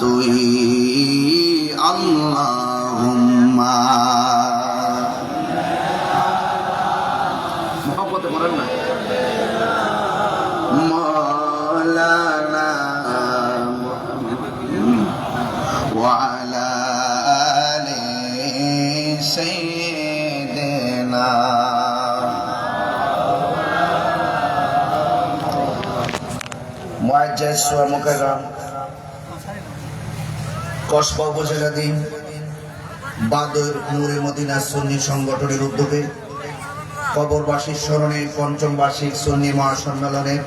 তুই আল্লাহুম্মা মুহাব্বতে পড়েন না মাওলানা ওয়া আলা আলি সাইয়্যিদিনা মুআজ্জাজ ওয়া মুকাররম কসবা উপজেলাধীন বাদর নূরে মদিনা সুন্নি সংগঠনের উদ্যোগে কবরবাসীর স্মরণে পঞ্চম বার্ষিক সুন্নি মহাসম্মেলনের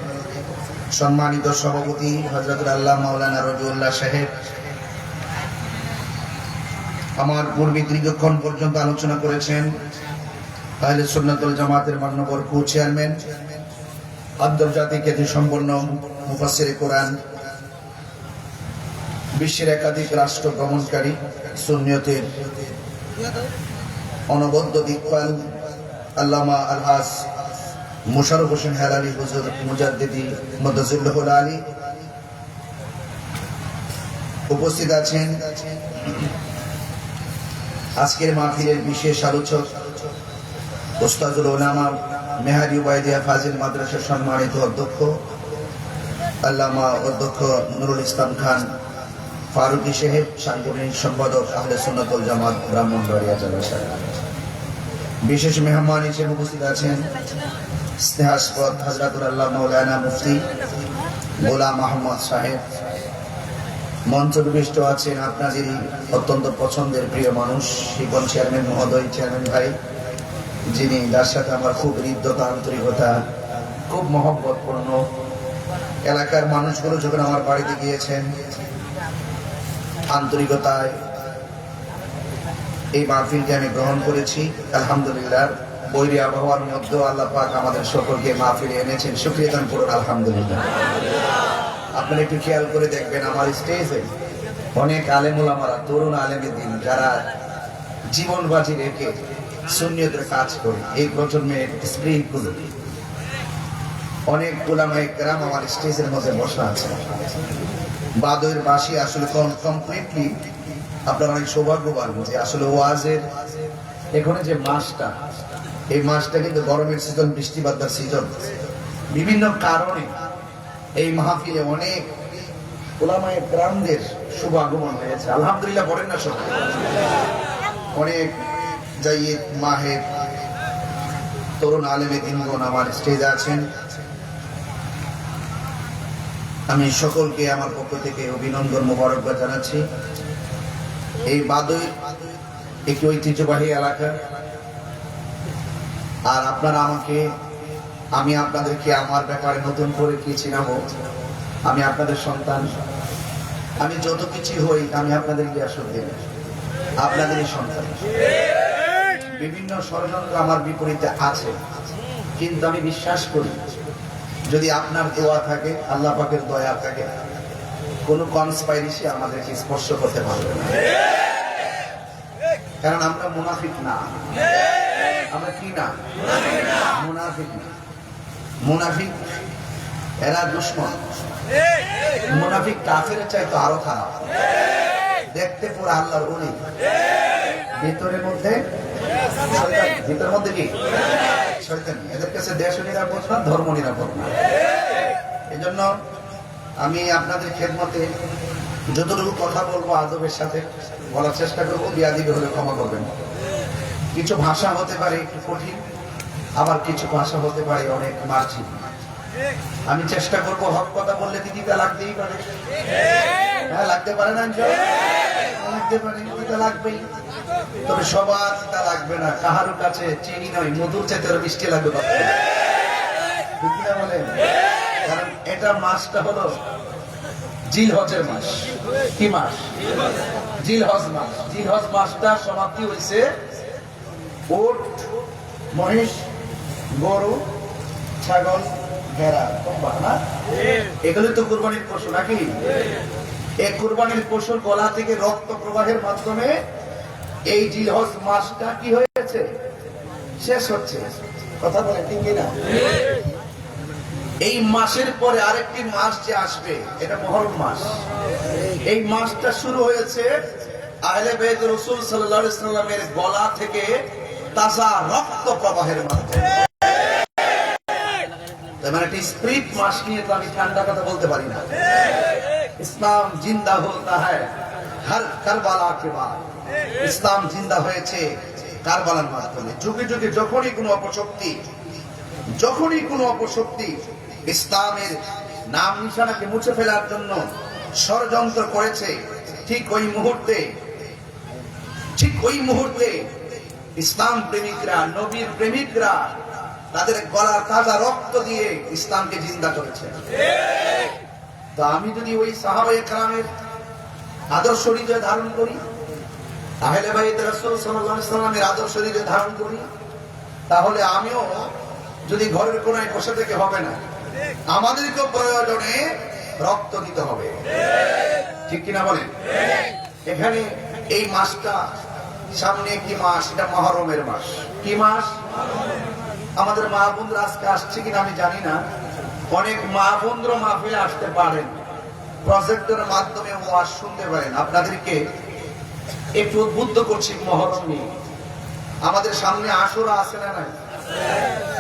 সম্মানিত সভাপতি হযরত আল্লাহ মাওলানা রবিউল্লাহ সাহেব আমার পূর্বে দীর্ঘক্ষণ পর্যন্ত আলোচনা করেছেন আহলে সুন্নাত ওয়াল জামাতের মাননীয় কো চেয়ারম্যান আন্তর্জাতিক খ্যাতি সম্পন্ন মুফাসসিরে কোরআন বিশ্বের একাধিক রাষ্ট্র ভ্রমণকারী সুন্নিয়তের অনবদ্য দিকপাল আল্লামা আলহাজ মোশাররফ হোসেন হেলালি হুজুর মুজাদ্দিদি মুদাজ্জিলুল আলী উপস্থিত আছেন আজকের মাহফিলের বিশেষ আলোচক উস্তাদুল উলামা মেহাদি উবাইদিয়া ফাজিল মাদ্রাসার সম্মানিত অধ্যক্ষ আল্লামা অধ্যক্ষ নুরুল ইসলাম খান ফারুকি সাহেব, সাংগঠনিক সম্পাদক আহলে সুন্নাত ওয়াল জামাত ব্রাহ্মণবাড়িয়া জেলা শাখা। বিশেষ মেহমান হিসেবে উপস্থিত আছেন স্নেহাস্পদ হযরতুল আল্লাহ মাওলানা মুফতি গোলাম আহমদ সাহেব। মঞ্চবিষ্ট আছেন আপনাদেরই অত্যন্ত পছন্দের প্রিয় মানুষ শিপন চেয়ারম্যান মহোদয়, চেয়ারম্যান ভাই, যিনি যার সাথে আমার খুব হৃদ্যতা আন্তরিকতা খুব মহব্বতপূর্ণ। এলাকার মানুষগুলো যখন আমার বাড়িতে গিয়েছেন আন্তরিকতায় এই মাহফিলকে আমি গ্রহণ করেছি। আলহামদুলিল্লাহ, বৈরী আবহাওয়ার মধ্যেও আল্লাহ পাক আমাদের সকলকে মাহফিলে এনেছেন, শুকরিয়া দান করুন আলহামদুলিল্লাহ। আপনারা একটু খেয়াল করে দেখবেন আমার স্টেজে অনেক আলেম ওলামারা, তরুণ আলেমের দিন যারা জীবন বাজি রেখে সুন্নিয়তের কাজ করে এই প্রজন্মের স্প্রিট গুলো অনেক উলামায়ে কেরাম আমার স্টেজের মধ্যে বসা আছে। বাদর বাসী আসলে কমপ্লিটলি আপনারা অনেক সৌভাগ্যবান যে আসলে ওয়াজের এখানে যে মাসটা, এই মাসটা কিন্তু গরমের সিজন, বৃষ্টিবাদলার সিজন, বিভিন্ন কারণে এই মাহফিলে অনেক উলামায়ে কেরামদের শুভ আগমন হয়েছে। আলহামদুলিল্লাহ বলেন না সবাই। অনেক জাইদ মাহের তরুণ আলেমে দিনগণ আমার স্টেজে আছেন। আমি সকলকে আমার পক্ষ থেকে অভিনন্দন মোবারকবাদ জানাচ্ছি। এই বাদই একটি ঐতিহ্যবাহী এলাকা, আর আপনারা আমি আপনাদেরকে আমার ব্যাপারে নতুন করে কি চিনাবো। আমি আপনাদের সন্তান, আমি যত কিছু হই আমি আপনাদেরকে আসলে দেব, আপনাদেরই সন্তান। বিভিন্ন ষড়যন্ত্র আমার বিপরীতে আছে, কিন্তু আমি বিশ্বাস করি যদি আপনার দোয়া থাকে, আল্লাহ পাকের দয়া থাকে, কোন কনস্পাইরেসি আমাদেরকে স্পর্শ করতে পারবে না। কারণ আমরা মুনাফিক না। আমরা কি না? মুনাফিক না। মুনাফিক এরা দুশমন। মুনাফিক কাফেরের চাইতে আরো খারাপ। দেখতে পুরো আল্লাহর ওলি, ভিতরের মধ্যে শয়তান। ভিতরের মধ্যে কি? শয়তান। এদের কাছে দেশ নিরাপদ না, ধর্ম নিরাপদ না। এই জন্য আমি আপনাদের খেদমতে যতটুকু কথা বলবো আদবের সাথে বলার চেষ্টা করবো। বিয়াদবি হলে ক্ষমা করবেন। কিছু ভাষা হতে পারে একটু কঠিন, আবার কিছু ভাষা হতে পারে অনেক মার্জিন। আমি চেষ্টা করবো হক কথা বললে দিদিটা লাগতেই পারে। হ্যাঁ, লাগতে পারে না? লাগতে পারে, দিদিটা লাগবেই। তবে সবার তা লাগবে না। কাহারো কাছে চিনি নয়, মধুর চাইতে আরো মিষ্টি লাগবে। বলেন, কারণ এটা মাসটা হলো জিলহজের মাস। কি মাস? জিলহজ মাস। জিলহজ মাসটা সমাপ্তি হয়েছে উট, মহিষ, গরু, ছাগল, ভেড়া, না? এগুলো তো কুরবানির পশু নাকি? এই কুরবানির পশুর গলা থেকে রক্ত প্রবাহের মাধ্যমে এই জিলহজ মাসটা কি হয়েছে? শেষ হচ্ছে। কথা বলে ঠিক না? এই মাসের পরে আরেকটি মাস যে আসবে এটা মুহররম মাস। এই মাসটা শুরু হয়েছে আহলে বাইত রাসূল সাল্লাল্লাহু আলাইহি সাল্লামের গলা থেকে তাজা রক্ত প্রবাহের মাধ্যমে। মানে একটি স্পিরিট মাস নিয়ে তো আমি ঠান্ডা কথা বলতে পারি না। ইসলাম জিন্দা হতা হ্যায় হর কারবালা কে বাদ। ইসলাম জিন্দা হয়েছে কারবালার মাধ্যমে। যুগে যুগে যখনই কোনো অপশক্তি ইসলামের নাম নিশানাকে মুছে ফেলার জন্য ষড়যন্ত্র করেছে, ঠিক ওই মুহূর্তে ইসলাম প্রেমিকরা, নবীর প্রেমিকরা তাদের গলার তাজা রক্ত দিয়ে ইসলামকে জিন্দা করেছে। তো আমি যদি ওই সাহাবায়ে কেরামের আদর্শ হৃদয়ে ধারণ করি, আহলে বাইত রাসূল সাল্লাল্লাহু আলাইহি সাল্লামের আদর্শ হৃদয়ে ধারণ করি, তাহলে আমিও যদি ঘরের কোনায় বসে থেকে হবে না, আমাদেরকে প্রয়োজনে রক্ত দিতে হবে। ঠিক কিনা বলেন? এখানে এই মাসটা সামনে কি মাস? এটা মুহররমের মাস। কি মাস? আমাদের মা বোনরা আজকে আসছে কিনা আমি জানি না। অনেক মা বোনরা মাহফিলে আসতে পারেন, প্রজেক্টরের মাধ্যমে ওয়াজ শুনতে পারেন। আপনাদেরকে একটু উদ্বুদ্ধ করছি মুহররম নিয়ে। আমাদের সামনে আশুরা আছে না নাই?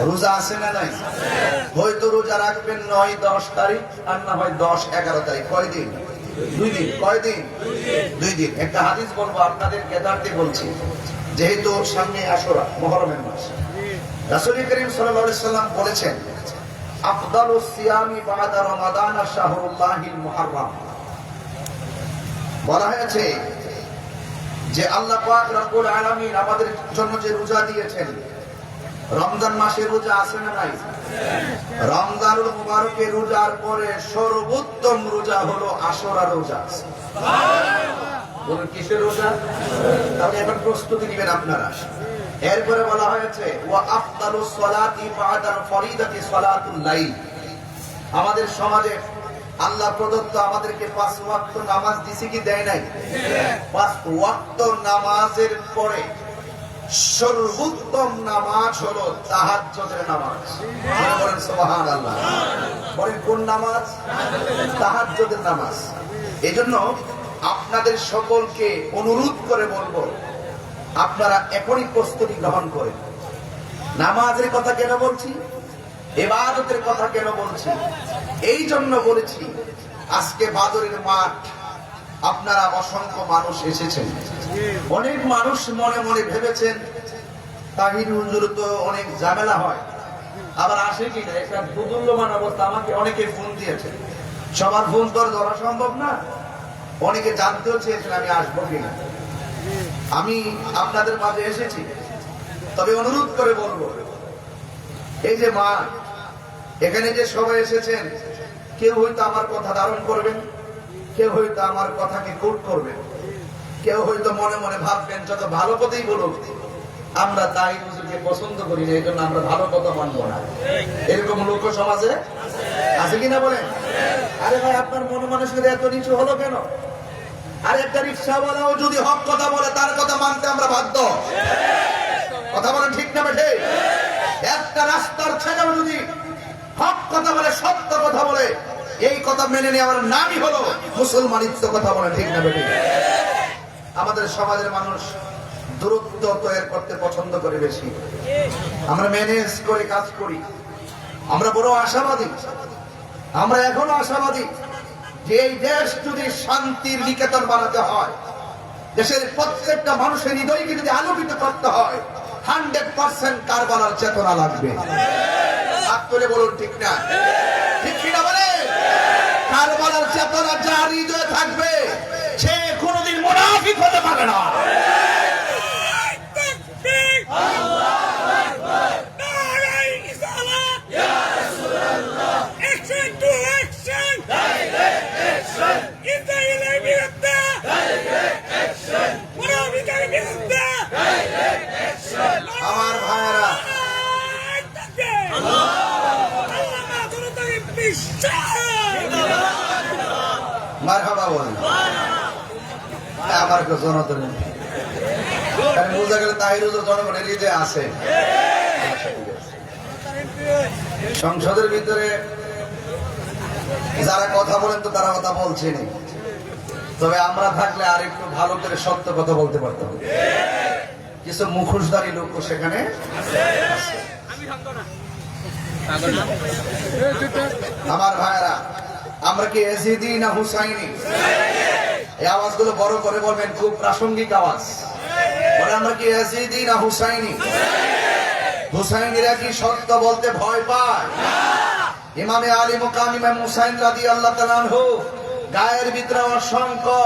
রোজা আছে না নাই? হয়তো রোজা রাখবেন 9-10 তারিখ, আর না হয় 10-11 তারিখ। কয় দিন? 2 দিন। কয় দিন? 2 দিন। একটা হাদিস বলবো আপনাদের কেদারতে বলছি, যেহেতু সামনে আশুরা মুহররমের মাস। রাসূল করিম সাল্লাল্লাহু আলাইহি সাল্লাম বলেছেন, আফদালুস সিয়ামি বাদা রমাদান শাহরুল্লাহিল মুহাররম। বলা হয়েছে যে আল্লাহ পাক রব্বুল আলামিন আমাদের জন্য যে রোজা দিয়েছেন, রমজান মাসে রোজা আছে না নাই? রমজানুল মুবারকের রোজার পরে সর্বোত্তম রোজা হলো আশুরা রোজা। বলুন কিসের রোজা? তাহলে এখন প্রস্তুতি নেবেন আপনারা। এরপরে বলা হয়েছে ওয়া আফদালুস সালাতি বাদাল ফরিদাতি সালাতুল লাইল। আমাদের সমাজে আল্লাহ প্রদত্ত আমাদেরকে 5 ওয়াক্ত নামাজ দিছে কি দেয় নাই? 5 ওয়াক্ত নামাজের পরে সর্বোত্তম নামাজ হলো তাহাজ্জুদের নামাজ। বলেন সুবহানাল্লাহ। বলেন কোন নামাজ? তাহাজ্জুদের নামাজ। এজন্য আপনাদের সকলকে অনুরোধ করে বলবো, আপনারা এখনই প্রস্তুতি গ্রহণ করেন। নামাজের কথা কেন বলছি? ইবাদতের কথা কেন বলছি? এই জন্য বলেছি, আজকে বাদরের মাঠ, আপনারা অসংখ্য মানুষ এসেছেন। অনেক মানুষ মনে মনে ভেবেছেন তাহির হুজুর তো অনেক ঝামেলা হয়, আবার আসে কিনা একটা দুদুল্যমান অবস্থা। আমাকে অনেকে ফোন দিয়েছে, সবার ফোন তো আর ধরা সম্ভব না। অনেকে জানতেও চেয়েছেন আমি আসবো কিনা। আমি আপনাদের মাঝে এসেছি, তবে অনুরোধ করে বলবো, এই যে মা, এখানে যে সবাই এসেছেন, কেউ হয়তো আমার কথা ধারণ করবেন, কেউ হয়তো আমার কথাকে কোট করবেন, কেউ হয়তো মনে মনে ভাববেন যত ভালো কথাই বলুক, আমরা তাই হুজুরকে পছন্দ করি না, এই জন্য আমরা ভালো কথা মানবো না। এরকম লোক সমাজে আছে কিনা বলেন? আরে ভাই, আপনার মন মানসিকতা এত নিচু হলো কেন? আর একটা রিক্সাওয়ালাও যদি হক কথা বলে, তার কথা মানতে আমরা বাধ্য। কথা বলেন ঠিক না বেঠে? একটা রাস্তার ছেলেও যদি হক কথা বলে, সত্য কথা বলে, এই কথা মেনে নেওয়ার নামই হলো মুসলমানিত্ব। কথা বলেন ঠিক না বেঠে? আমাদের সমাজের মানুষ দূরত্ব তৈরি করতে পছন্দ করে বেশি। আমরা ম্যানেজ করে কাজ করি। আমরা বড় আশাবাদী, আমরা এখনো আশাবাদী যে এই দেশ যদি শান্তির নিকেতন বানাতে হয়, দেশের প্রত্যেকটা মানুষের হৃদয়কে যদি আলোকিত করতে হয়, 100% কারবালার চেতনা লাগবে। হাত তুলে বলুন ঠিক না? ঠিক কিনা বলে? কারবালার চেতনা যার হৃদয়ে থাকবে, সে কোনোদিন মুনাফিক হতে পারে না। আমার ভাইয়েরা, মারহাবা বলেন। আমার জনগণ বোঝা গেল তাহির হুজুর জনগণের হৃদয়ে আছে। সংসদের ভিতরে যারা কথা বলেন তো তারা কথা বলছেন, তবে আমরা থাকলে আর একটু ভালো করে সত্য কথা বলতে পারতাম। কিছু মুখোশধারী লোক সেখানে আমার ভাইরা, আমরা কি এজিদি না হুসাইনি? এই আওয়াজগুলো বড় করে বলবেন, খুব প্রাসঙ্গিক আওয়াজ। বলে আমরা কি এজিদি না হুসাইনি? হুসাইনিরা কি সত্য বলতে ভয় পায়? ইমামে আলী মুকাম ইমাম হুসাইন রাদিয়াল্লাহু তাআলা আনহু গায়ের ভিতরে অসংখ্য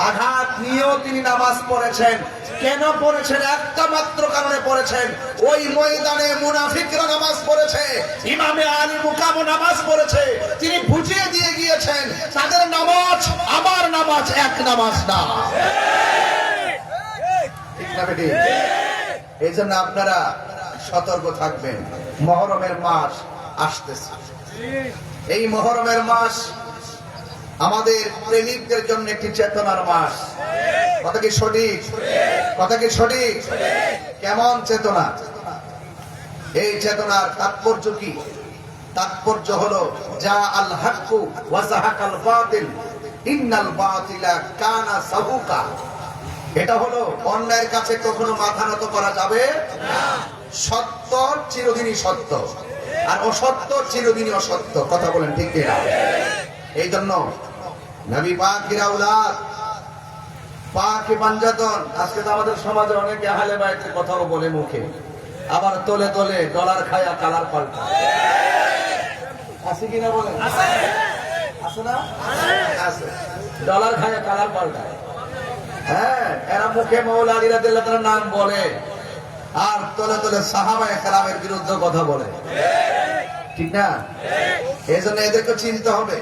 আঘাত নিয়েও তিনি নামাজ পড়েছেন। কেন পড়েছেন? একটা মাত্র কারণে পড়েছেন। ওই ময়দানে মুনাফিকরা নামাজ পড়েছে, ইমামে আলী মুকাম নামাজ পড়েছে। তিনি বুঝিয়ে দিয়ে গিয়েছেন তাদের নামাজ আমার নামাজ এক নামাজ না। ঠিক না বেটি? এই জন্য আপনারা সতর্ক থাকবেন। মুহররমের মাস আসতেছে। এই মুহররমের মাস আমাদের প্রেমিকদের জন্য একটি চেতনার মাস। কথা কি সঠিক? কথা কি সঠিক? কেমন চেতনা? এই চেতনার তাৎপর্য কি? তাৎপর্য হলো যা আল হাক্কু ওয়া যাহাকাল বাতিল ইন্নাল বাতিলা কানা সাহুকা। এটা হলো অন্যায়ের কাছে কখনো মাথা নত করা যাবে না। সত্য চিরদিনই সত্য, আর অসত্য চিরদিনই অসত্য। কথা বলেন ঠিক কিনা? এই জন্য নবী পাকের আওলাদ, পাকে পাঞ্জাতন। আজকে তো আমাদের সমাজে অনেকে আহলে বাইতের কথাও বলে মুখে, আবার তলে তলে ডলার খায়া কালার পাল্টা। আছে কিনা বলেন? আছে না? আছে। ডলার খায়া কালার পাল্টায়। হ্যাঁ, এরা মুখে মাওলা আলী রাদিয়াল্লাহু তাআলার নাম বলে, আর তলে তলে সাহাবায়ে কেরামের বিরুদ্ধে কথা বলে। ঠিক না? এই জন্য এদেরকে চিনতে হবে।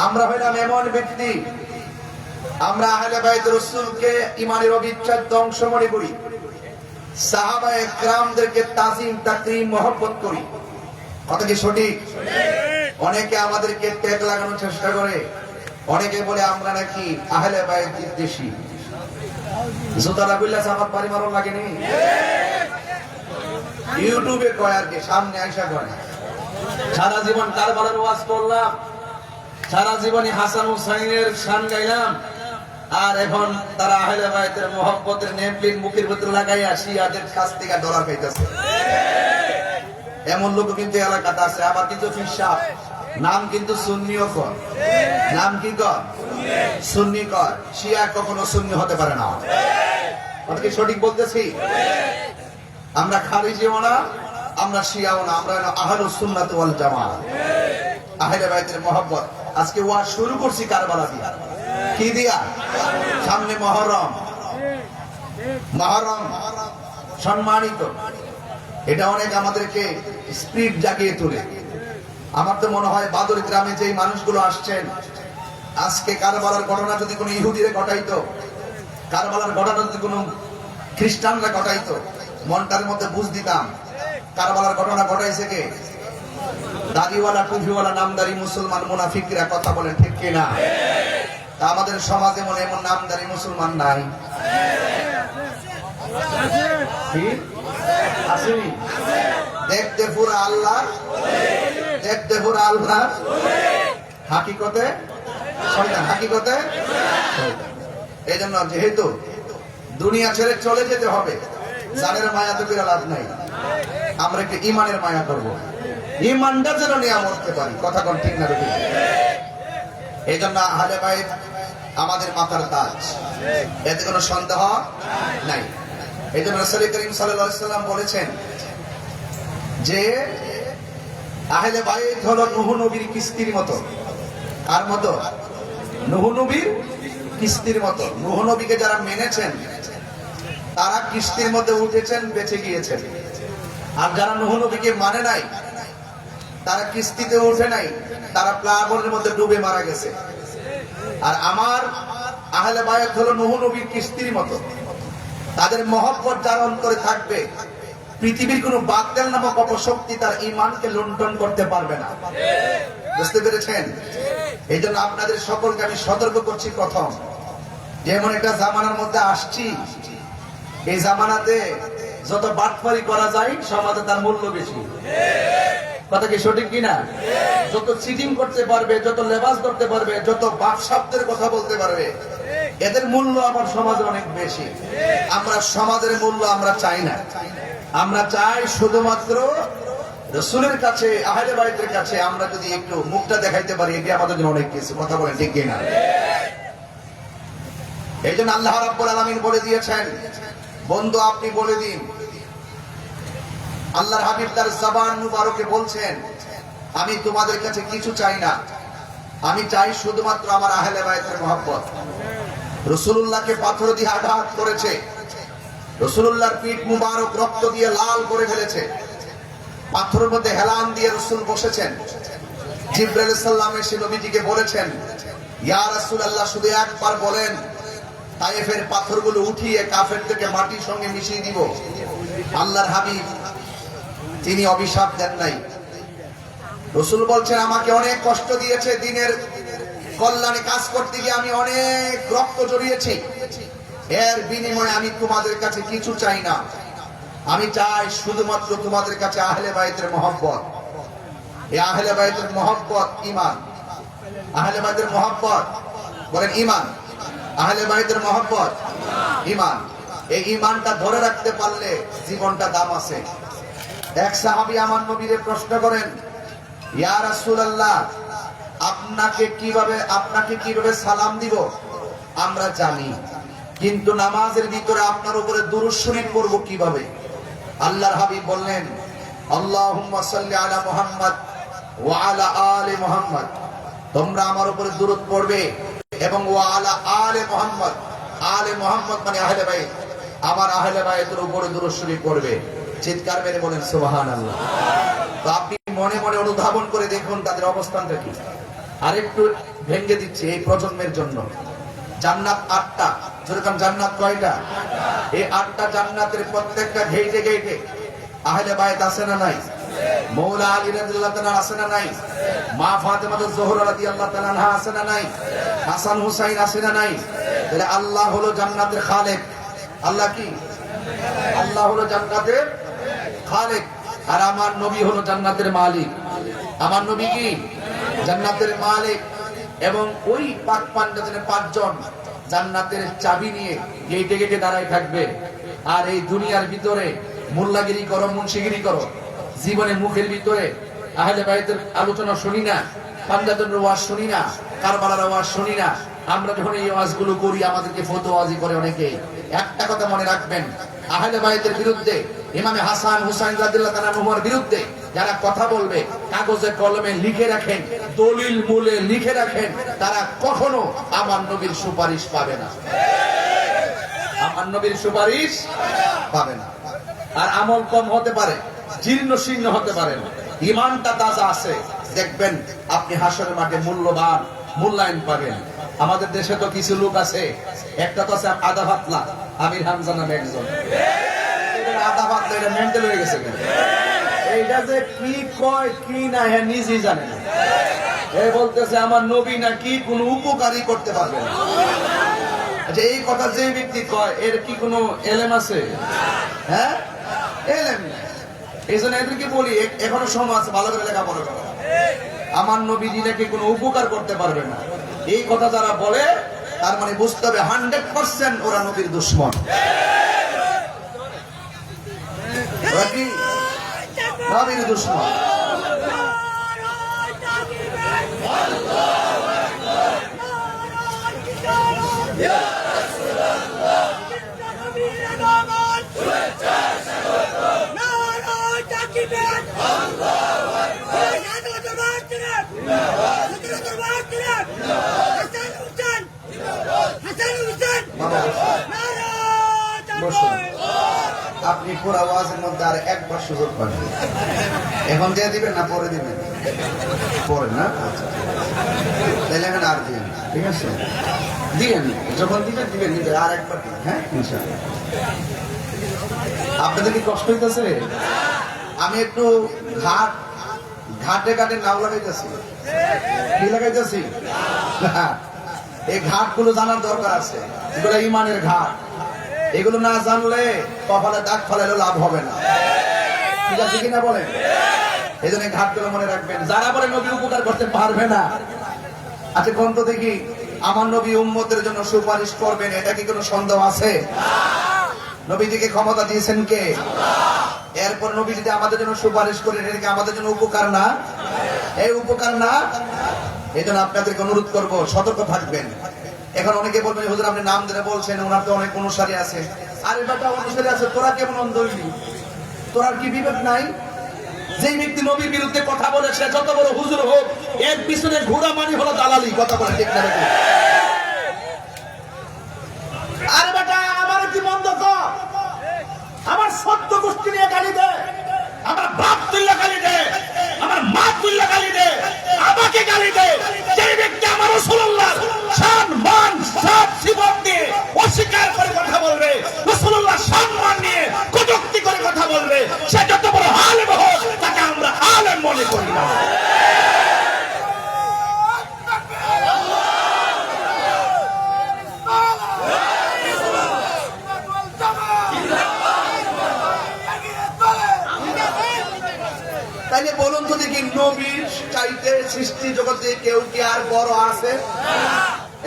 আমরা হইলাম এমন ব্যক্তি, আমরা আহলে বাইত রাসূলকে ইমানের অবিচ্ছেদ্য অংশ মনে করি, সাহাবায়ে কেরামদেরকে তাজিম তাকরীম মহব্বত করি। কথা কি সঠিক? অনেকে আমাদেরকে ট্যাগ লাগানোর চেষ্টা করে। অনেকে বলে আমরা নাকি আহলে বাইত বিদ্বেষী। জোতারা বিল্লাহ সাহাবাত পারি মারণ লাগেনি? ইউটিউবে কয় আর কি, সামনে আইসা কয় সারা জীবন কারবালার ওয়াজ করলাম, সারা জীবনই হাসান হুসাইনের শান গাইলাম, আর এখন তারা আহলে বাইতের মহব্বতের নেমপ্লেট মুখের ভিতরে লাগাইয়া শিয়াদের কাছ থেকে ডলার পাইতেছে। এমন লোক কিন্তু এলাকাতে আছে। আবার কিন্তু ফিরসাব নাম কিন্তু সুন্নিও কর, নাম কি কর? সুন্নি কর। শিয়া কখনো সুন্নি হতে পারে না। কথা কি সঠিক বলতেছি? আমরা খারিজিও না, আমরা শিয়াও না, আমরা আহলুস সুন্নাত ওয়াল জামাত, আহলে বাইতের মহব্বত। আজকে ওয়াজ শুরু করছি কারবালা দিয়া। কি দিয়া? সামনে মুহররম। মুহররম সম্মানিত। এটা অনেক আমাদেরকে স্পিরিট জাগিয়ে তোলে। আমার তো মনে হয় বাদুর গ্রামে যেই মানুষগুলো আসছেন, আজকে কারবালার ঘটনা যদি কোনো ইহুদিরে ঘটাইতো, কারবালার ঘটনা যদি কোনো খ্রিস্টানরা ঘটাইতো, মনটার মধ্যে বুঝ দিতাম কারবালার ঘটনা ঘটাইছে কে? দাড়িওয়ালা টুপিওয়ালা নামদারি মুসলমান মুনাফিকরা। কথা বলেন ঠিক কিনা? তা আমাদের সমাজে মনে এমন নামদারি মুসলমান নাই? আসেনি? দেখতে পুরা আল্লাহ, দেখতে পুরা আল্লাহ, হাকিকতে শয়তান, হাকিকতে শয়তান। এই জন্য যেহেতু দুনিয়া ছেড়ে চলে যেতে হবে, জানের মায়া তো বিরাল লাভ নাই। আমরা একটু ইমানের মায়া করবো, ইমানটা যেন নিয়ে মরতে পারি। কথা কোন ঠিক না? এই জন্য আহলে বাইত আমাদের মাথার তাজ, এতে কোনো সন্দেহ নাই। এই জন্য রাসূল করিম সাল্লাল্লাহু আলাইহি ওয়াসাল্লাম বলেছেন যে আহলে বাইত হলো নূহ নবীর কিস্তির মতো। কার মতো? নূহ নবীর কিস্তির মতো। নূহ নবীকে যারা মেনেছেন তারা কিস্তির মধ্যে উঠেছেন, বেঁচে গিয়েছেন। আর যারা নূহ নবীকে মানে নাই, তারা কিস্তিতে উঠে নাই, তারা প্লাবনের মধ্যে ডুবে মারা গেছে। আর আমার আহলে বায়াত হলো নূহ নবীর কিস্তির মতো। তাদের মহব্বত যার অন্তরে থাকবে, পৃথিবীর কোন বাতিল নামক অপশক্তি তার ঈমানকে লুণ্ঠন করতে পারবে না। বুঝতে পেরেছেন? এই জন্য আপনাদের সকলকে আমি সতর্ক করছি, প্রথম যেমন একটা জামানার মধ্যে আসছি, এই জামানাতে যত বাটপারি করা যায় সমাজে তার মূল্য বেশি। কথা কি সঠিক কিনা? যত চিটিং করতে পারবে, যত লেবাস করতে পারবে, যত বাকশব্দের কথা বলতে পারবে, এদের মূল্য আমার সমাজে অনেক বেশি। আমরা সমাজের মূল্য আমরা চাই না। আমরা চাই শুধুমাত্র রাসূলের কাছে, আহলে বাইতের কাছে আমরা যদি একটু মুখটা দেখাইতে পারি, এটি আমাদের জন্য অনেক কিছু। কথা বলেন ঠিক কিনা? এই জন্য আল্লাহ রাব্বুল আলামিন বলে দিয়েছেন, বন্ধু আপনি বলে দিন। আল্লাহর হাবিব তার জবান মুবারকে বলছেন, আমি তোমাদের কাছে কিছু চাই না, আমি চাই শুধুমাত্র আমার আহলে বাইতের মহব্বত। রাসূলুল্লাহকে পাথর দিয়ে আঘাত করেছে, রাসূলুল্লাহর পিঠ মুবারক রক্ত দিয়ে লাল করে ফেলেছে, পাথরের মধ্যে হেলান দিয়ে রাসূল বসেছেন। জিবরাইল সাল্লাম এসে নবীজিকে বলেছেন, ইয়া রাসূলুল্লাহ শুধু একবার বলেন, তায়েফের পাথরগুলো উঠিয়ে কাফেরদেরকে মাটির সঙ্গে মিশিয়ে দিব। আল্লাহর হাবিব তিনি অভিশাপ দেন নাই। রাসূল বলছেন, আমাকে অনেক কষ্ট দিয়েছে, দিনের কল্যাণে কাজ করতে গিয়ে আমি অনেক রক্ত ঝরিয়েছি, এর বিনিময়ে আমি তোমাদের কাছে কিছু চাই না, আমি চাই শুধুমাত্র তোমাদের কাছে আহলে বাইতের মহব্বত। এই আহলে বাইতের মহব্বত ঈমান। আহলে বাইতের মহব্বত বলেন ঈমান। আহলে বাইতের মহব্বত ঈমান। এই ঈমানটা ধরে রাখতে পারলে জীবনটা দাম আছে। এক সাহাবী আমার নবীকে প্রশ্ন করেন, ইয়া রাসূলুল্লাহ আপনাকে কিভাবে সালাম দিব আমরা জানি, কিন্তু নামাজের ভিতরে আপনার উপরে দুরূদ শরীফ পড়ব কিভাবে? আল্লাহর হাবিব বললেন, আল্লাহুম্মা সাল্লি আলা মুহাম্মদ ওয়া আলা আলি মুহাম্মদ, তোমরা আমার উপরে দুরূদ পড়বে এবং ওয়া আলা আলি মুহাম্মদ, আলে মুহাম্মদ মানে আহলে বাইত, আমার আহলে বাইতের উপরে দুরূদ শরীফ পড়বে। চিৎকার মেরে বলেন সুবহানাল্লাহ। তো আপনি মনে মনে অনুধাবন করে দেখুন তাদের অবস্থানটা কি। আরেকটু ভেঙে দিচ্ছি এই প্রজন্মের জন্য। জান্নাত 8টা, যেরকম জান্নাত কয়টা? এই 8টা জান্নাতের প্রত্যেকটা গেটে গেটে আহলে বাইত আছে না নাই? মৌলা আলী রাদিয়াল্লাহু তাআলা আছে না নাই? মা ফাতেমা জোহরা রাদিয়াল্লাহু তাআলা আনহা আছে না নাই? হাসান হুসাইন আছে না নাই? তাহলে আল্লাহ হলো জান্নাতের খালেক। আল্লাহ কি? আল্লাহ হলো জান্নাতের খালেক, আর আমার নবী হলো জান্নাতের মালিক। আমার নবী কি? জান্নাতের মালিক। এবং ওই পাক পান্ডাদের 5 জন জান্নাতের চাবি নিয়ে গেটে গেটে দাঁড়ায় থাকবে। আর এই দুনিয়ার ভিতরে মোল্লাগিরি করো, মুন্সিগিরি করো, জীবনে মুখের ভিতরে আহলে বাইতের আলোচনা শুনি না, পান্ডাদের ওয়াজ শুনি না, কারবালার ওয়াজ শুনি না। আমরা যখন এই ওয়াজগুলো করি আমাদেরকে ফতোয়াজি করে অনেকে। একটা কথা মনে রাখবেন, আহলে বাইতের বিরুদ্ধে, ইমামে হাসান হুসাইন রাদিয়াল্লাহু তাআলা আনহুর বিরুদ্ধে যারা কথা বলবে, কাগজে কলমে লিখে রাখেন, দলিল মূলে লিখে রাখেন, তারা কখনো আমার নবীর সুপারিশ পাবে না। আমার নবীর সুপারিশ পাবে না। আর আমল কম হতে পারে, জীর্ণ শীর্ণ হতে পারে, ঈমানটা তাজা আছে, দেখবেন আপনি হাসরের মাঠে মূল্যবান মূল্যায়ন পাবেন। আমাদের দেশে তো কিছু লোক আছে, একটা তো আছে আদা পাতলা, আমির হামজা নামে একজন। আদা পাতলা, এটা মেন্টাল হয়ে গেছে। এইটা যে কি কয় কি না হ্যাঁ নিজেই জানে না। এ বলতেছে আমার নবী নাকি কোনো উপকারই করতে পারবে না। আচ্ছা, এই কথা যে ব্যক্তি কয় এর কি কোনো এলেম আছে? হ্যাঁ, এলেম নাই। এই জন্য এদেরকে বলি এখনো সময় আছে, ভালো করে লেখাপড়া করো। আমার নবীজি নাকি কোনো উপকার করতে পারবে না, এই কথা যারা বলে তার মানে বুঝতে হবে 100% ওরা নবীর দুশমন। ওরা কি নবীর দুশমন? আপনি পুরো আওয়াজের মধ্যে আর একবার সুযোগ পাবেন। এখন দিয়ে দিবেন না পরে দিবেন? পরে না, আচ্ছা তাহলে এখন আর দিবেন, ঠিক আছে? দিবেন, যখন দিবেন দিবেন, আর একবার দিবেন। হ্যাঁ ইনশাআল্লাহ। আপনাদের কি কষ্ট হইতেছে? আমি একটু ঘাটে ঘাটে নাও লাগাইতেছি। কি লাগাইতেছি? এই ঘাটগুলো জানার দরকার আছে। এগুলো ইমানের ঘাট। এগুলো না জানলে কপালে দাগ ফেলাইলেও লাভ হবে না। ঠিক আছে কিনা বলেন? এই জন্য ঘাটগুলো মনে রাখবেন। যারা বলে নবী উপকার করতে পারবে না, আচ্ছা কোন তো দেখি আমার নবী উম্মতের জন্য সুপারিশ করবেন, এটা কি কোনো সন্দেহ আছে? নবীজিকে ক্ষমতা দিয়েছেন কে? এরপর নবী যদি আমাদের জন্য সুপারিশ করেন, এটা কি আমাদের জন্য উপকার না? এই উপকার না? এই জন্য আপনাদেরকে অনুরোধ করবো, সতর্ক থাকবেন। এখন অনেকে বলবেন হুজুর আপনি নাম ধরে বলছেন, ওনার তো অনেক অনুসারী আছে। আরে বেটা অনুসারী আছে, তোরা কেমন অন্ধ হইলি? তোরা কি বিবেক নাই? যেই ব্যক্তি নবীর বিরুদ্ধে কথা বলে সে যত বড় হুজুর হোক, এর পিছনে ঘোড়া মানি হলো দালালি। কথা বলে ঠিক না? আরে বেটা আমার কি মন্দ তো? আমার সত্য গোষ্ঠী নিয়ে গালি দে, আমার বাপ তুল্য গালি দে, আমার মা তুল্য গালি দে, আমাকে গালি দে। যে ব্যক্তি আমার রাসূলুল্লাহ সম্মান সব সিফত দিয়ে অস্বীকার করে কথা বলবে, রাসূলুল্লাহ সম্মান নিয়ে কটূক্তি করে কথা বলবে, সে যত বড় আলেম হোক তাকে আমরা আলেম মনে করি না। তাইলে বলুন তো দেখি, নবীর চাইতে সৃষ্টি জগতে কেউ কি আর বড় আছে?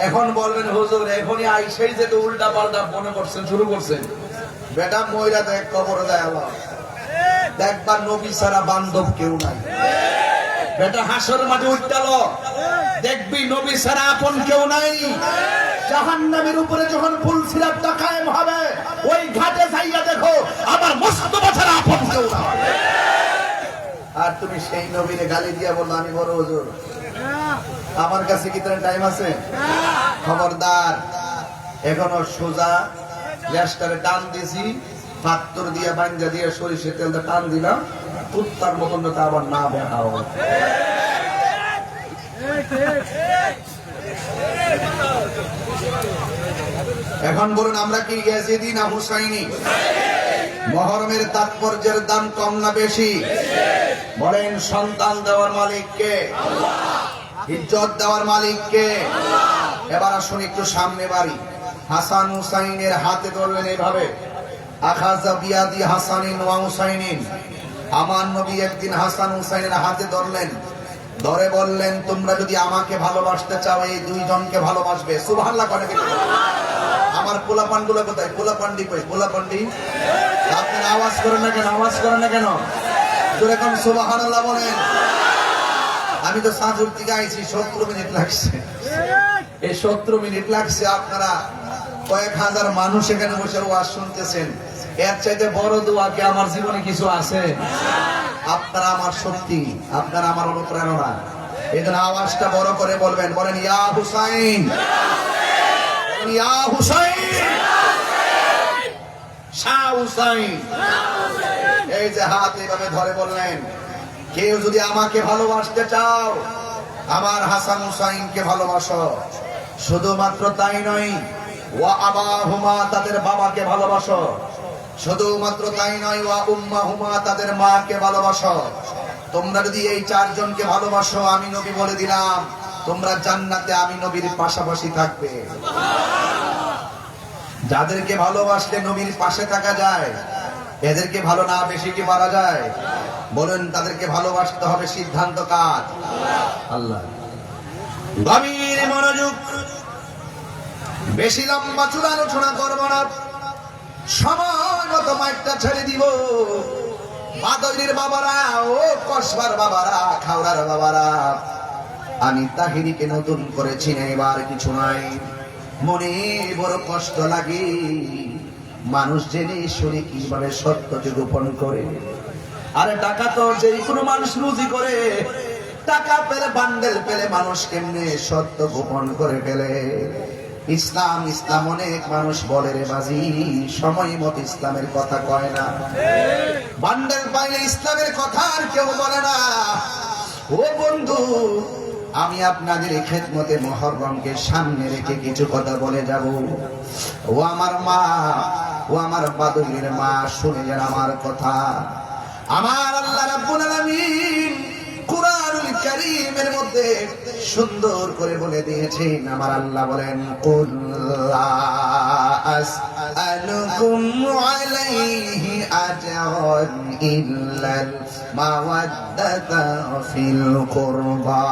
এখন বলবেন হুজুর এখনই আইসেই যে তো উল্টা পাল্টা মনে করছেন, শুরু করছেন। বেটা ময়রা দেখ কবর দেয় আল্লাহ, দেখবার নবী ছাড়া বান্ধব কেউ নাই। বেটা হাসর মাঠে উঠলো, দেখবি নবী ছাড়া আপন কেউ নাই। জাহান্নামের উপরে যখন ফুল সিরাতটা কায়েম হবে, ওই ঘাটে যাইয়া দেখো আমার মুস্তাফা ছাড়া আপন কেউ নাই। আর তুমি সেই নবীরে গালি দিয়া বললো আমি বড় হুজুর। আমার কাছে কি তার টাইম আছে? খবরদার, এখনো সোজা লেজটারে টান দিছি, পাত্তর দিয়া বাঞ্জা দিয়ে সরিষার তেলটা টান দিলাম, কুত্তার মতন তা আবার না বেহাও। এখন বলুন আমরা কি ইয়াজিদি না হুসাইনি? মহরমের তাৎপর্যের দাম কম না বেশি? বলেন সন্তান দেওয়ার মালিক কে? ইজ্জত দেওয়ার মালিক কে? এবার আসুন একটু সামনে বাড়ি। হাসান হুসাইনের হাতে ধরলেন এইভাবে, আখাযা বিয়াদি হাসানিন ওয়া হুসাইনিন। আমার নবী একদিন হাসান হুসাইনের হাতে ধরলেন, ধরে বললেন তোমরা যদি আমাকে ভালোবাসতে চাও এই দুইজনকে ভালোবাসবে। সুবহানাল্লাহ করে দিলেন। আমার পোলাপান গুলো কোথায়? পোলাপান্ডি কই? পোলাপান্ডি আপনারা আওয়াজ করেন না কেন? আওয়াজ করেন না কেন? যেরকম সুবহানাল্লাহ বলেন। আমি তো সাজুর থেকে আইছি, 70 মিনিট লাগছে। এই 70 মিনিট লাগছে, আপনারা কয়েক হাজার মানুষ এখানে বসে ওয়াজ শুনতেছেন। এর চাইতে বড় দোয়া কি আমার জীবনে কিছু আছে? আপনারা আমার শক্তি, আপনারা আমার অনুপ্রেরণা। এই জন্য আওয়াজটা বড় করে বলবেন, বলেন ইয়া হুসাইন, ইয়া হুসাইন, শাহ হুসাইন। এই যে হাত এইভাবে ধরে বললেন, কেউ যদি আমাকে ভালোবাসতে চাও আমার হাসান হুসাইনকে ভালোবাসো। শুধুমাত্র তাই নয়, ওয়া আবাহুমা, তাদের বাবাকে ভালোবাসো। শুধুমাত্র তাই নয়, ওয়া উম্মাহুমা, তাদের মাকে ভালোবাসো। তোমরা যদি এই চারজনকে ভালোবাসো, আমি নবী বলে দিলাম তোমরা জান্নাতে আমি নবীর পাশাপাশি থাকবে। যাদেরকে ভালোবাসলে নবীর পাশে থাকা যায়, এদেরকে ভালো না বেশি কি পারা যায়? বলেন তাদেরকে ভালোবাসতে হবে, সিদ্ধান্ত কার? আল্লাহ। গভীর মনোযোগ, বেশি লম্বা চূড়া আলোচনা করবো না, সময় মতো মাইকটা ছেড়ে দিব। বাদইরের বাবারা, ও কসবার বাবারা, খাওড়ার বাবারা, আমি তাহিরিকে নতুন করে চিনে এবার কিছু নাই। মনে বড় কষ্ট লাগে, মানুষ জেনে শুনে কিভাবে সত্যকে গোপন করে। আরে টাকা তো যে কোনো মানুষ রুজি করে, টাকা পেলে বান্ডেল পেলে মানুষ কেমনে সত্য গোপন করে ফেলে। ইসলাম ইসলাম অনেক মানুষ বলে রে বাজি, সময় মতো ইসলামের কথা কয় না। বান্ডেল পাইলে ইসলামের কথা আর কেউ বলে না। ও বন্ধু, আমি আপনাদের খেদমতে মুহররমকে সামনে রেখে কিছু কথা বলে যাব। ও আমার মা, ও আমার বাদুরের মা, শুনে যান আমার কথা। আমার আল্লাহ রাব্বুল আলামিন কুরআনুল কারীমের মধ্যে সুন্দর করে বলে দিয়েছেন। আমার আল্লাহ বলেন, কুল লা আসআলুকুম আলাইহি আজরান ইল্লাল মাওয়াদ্দাতা ফিল কুরবা।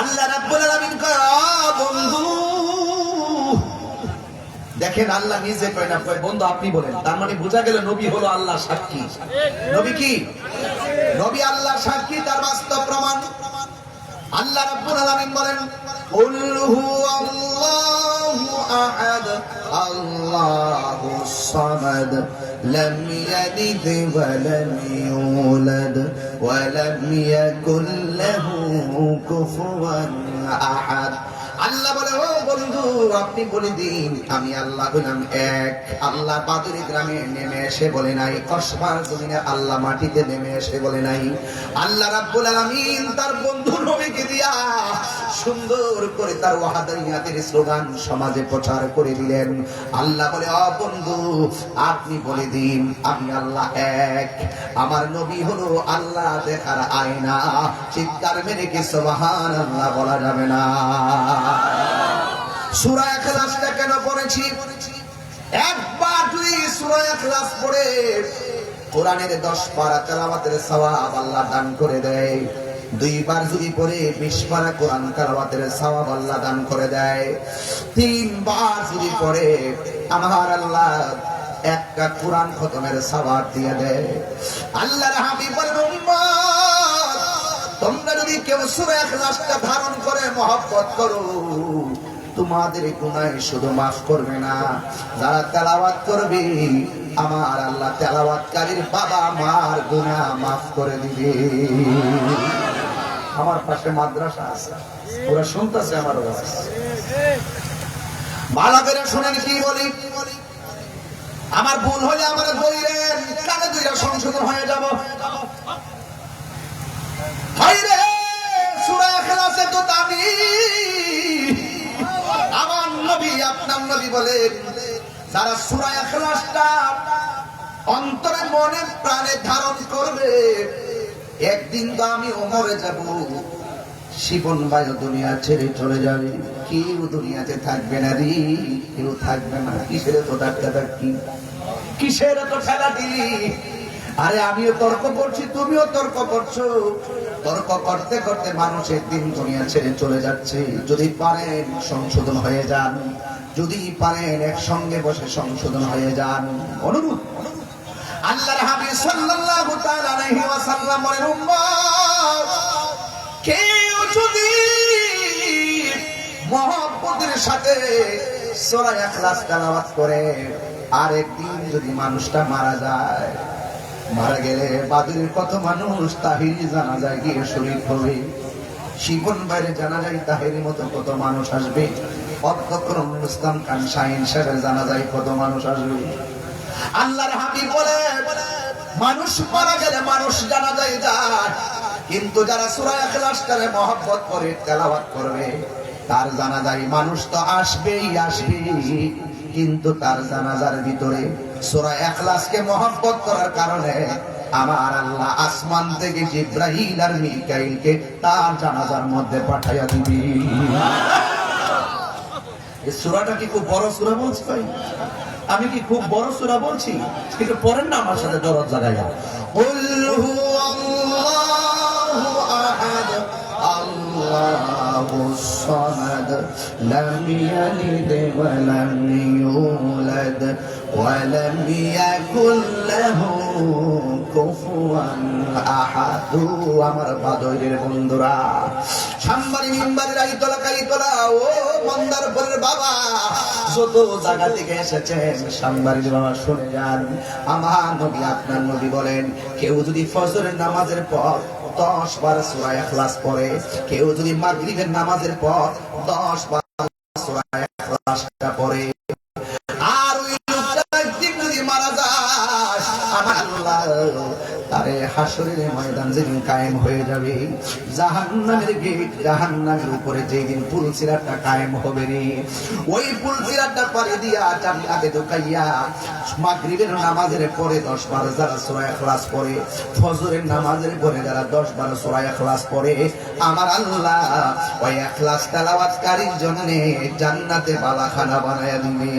আল্লাহ রাব্বুল আলামিন কয়, বন্ধু দেখেন, আল্লাহ নিজে কয় না, কয় বন্ধু আপনি বলেন। তার মানে বোঝা গেল নবী হলো আল্লাহ সাক্ষী। নবী কি? নবী আল্লাহ সাক্ষী, তার বাস্তব প্রমাণ। আল্লাহ রাব্বুল আলামিন বলেন, কুল হুয়াল্লাহু আহাদ আল্লাহুস সামাদ লাম ইয়ালিদ ওয়া লাম ইউলাদ ওয়া লাম ইয়াকুল লাহু কুফুয়ান আহাদ। আল্লাহ বলে, ও বন্ধু আপনি বলে দিন আমি আল্লাহ হলাম এক। আল্লাহ বাদুরি গ্রামে নেমে এসে বলে নাই, কসবার জমিনে আল্লাহ মাটিতে নেমে এসে বলে নাই। আল্লাহ রাব্বুল আলামিন তার বন্ধু নবীকে দিয়া সুন্দর করে তার ওয়াহাদানিয়াতের স্লোগান সমাজে প্রচার করে দিলেন। আল্লাহ বলে, ও বন্ধু আপনি বলে দিন আমি আল্লাহ এক। আমার নবী হলো আল্লাহ দেখার আয়না। চিৎকার মেরে কি সুবহানাল্লাহ বলা যাবে না? সূরা ইখলাসটা কেন পড়েছি? একবার যদি সূরা ইখলাস পড়ে কোরআনের 10 পারা তেলাওয়াতের সওয়াব আল্লাহ দান করে দেয়। 2 বার যদি পড়ে 20 পারা কোরআন তেলাওয়াতের সওয়াব আল্লাহ দান করে দেয়। 3 বার যদি পড়ে আমার আল্লাহ একটা কোরআন খতমের সওয়াব দিয়ে দেয়। আল্লাহর হাবিব বলেন, উম্মত তোমরা যদি কেউ সূরা ইখলাসটা ধারণ করে মহব্বত করো, তোমাদের গুনাহ শুধু মাফ করবে না, যারা তেলাওয়াত করবে আমার আল্লাহ তেলাওয়াতকারীর বাবা মার গুনাহ মাফ করে দিবে। আমার পাশে মাদ্রাসা আছে, ওরা শুনতেছে আমার ওয়াজ। ভালো করে শুনেন কি বলি। আমার ভুল হলে আমার বইলেন, কানে দুইটা সংশোধন হয়ে যাব। হায়রে সূরা ইখলাসে তো দামি। আমার নবী আপনার নবী বলেন, যারা সূরা ইখলাসটা অন্তরে মনে প্রাণে ধারণ করবে, একদিন তো আমি ওমরে যাব, শিবন ভাই দুনিয়া ছেড়ে চলে যাবে, কেউ দুনিয়াতে থাকবে না রে, কেউ থাকবে না। কিসের তো ধাক্কি, কিসের তো ঠেলা দিলি? আরে আমিও তর্ক করছি, তুমিও তর্ক করছো। তর্ক করতে করতে মানুষের দিন দুনিয়া ছেড়ে চলে যাচ্ছে। যদি পারেন সংশোধন হয়ে যান, যদি পারেন একসঙ্গে বসে সংশোধন হয়ে যান। অনুরোধ। আল্লাহর হাবিব সাল্লাল্লাহু তাআলা আলাইহি ওয়াসাল্লাম বলেন, উম্মত কেউ যদি মহব্বতের সাথে সূরা ইখলাস তেলাওয়াত করে, আর একদিন যদি মানুষটা মারা যায়, মারা গেলে বাদুরের কত মানুষ তাহিরি জানাজায় গিয়ে শরীক হবে, শিবন বাইরে জানাজায় তাহিরি মতো কত মানুষ আসবে, অধ্যক্ষ ইসলাম খান শাহিন সাহেবের জানাজায় কত মানুষ আসবে। আল্লাহর হাবিব বলে, মানুষ মারা গেলে মানুষ জানাজায় যায়, কিন্তু যারা সূরা ইখলাসটারে মহব্বত করে তেলাওয়াত করবে, তার জানাজায় মানুষ তো আসবেই আসবে, কিন্তু তার জানাজার ভিতরে সূরা ইখলাসকে মহব্বত করার কারণে আমার আল্লাহ আসমান থেকে জিবরাইল আর মিকাইলকে তার জানাজার মধ্যে পাঠাইয়া দিবি। এই সূরাটা কি খুব বড় সূরা বলছি ভাই? আমি কি খুব বড় সূরা বলছি? একটু পড়েন না আমার সাথে দরদ জাগাইয়া। কুল হুয়াল্লাহু আহাদ আল্লাহুস সামাদ লাম ইয়ালিদ ওয়া লাম ইউলাদ ওয়া লাম ইয়াকুল লাহু কুফুয়ান আহাদ। আমার বাদরের বন্ধুরা, সামবাড়ি মিম্বারের আইতলা কাইতলা, ও মন্দারপুরের বাবা, যত জায়গা থেকে এসেছেন সামবাড়ির বাবা শুনে যান। আমার নবী আপনার নবী বলেন, কেউ যদি ফজরের নামাজের পর 10 বার সূরা ইখলাস পড়ে, কেউ যদি মাগরিবের নামাজের পর 10 বার সূরা ইখলাসটা পড়ে, আর ওই লোকটা একদিন যদি মারা যায়, আমার আল্লাহ তারে হাসরের ময়দান যেদিন কায়েম হয়ে যাবে, জাহান্নামের গেট, জাহান্নামের উপরে যেদিন পুলসিরাতটা কায়েম হবে রে, ওই পুলসিরাতটা পরে দিয়া জান্নাতে ঢুকাইয়া মাগরিবের নামাজের পরে 10-12 যারা সূরা ইখলাস পড়ে, ফজরের নামাজের পরে যারা 10-12 সূরা ইখলাস পড়ে, আমার আল্লাহ ওই ইখলাস তেলাওয়াতকারীর জন্য জান্নাতে বালাখানা বানায়া দিবে।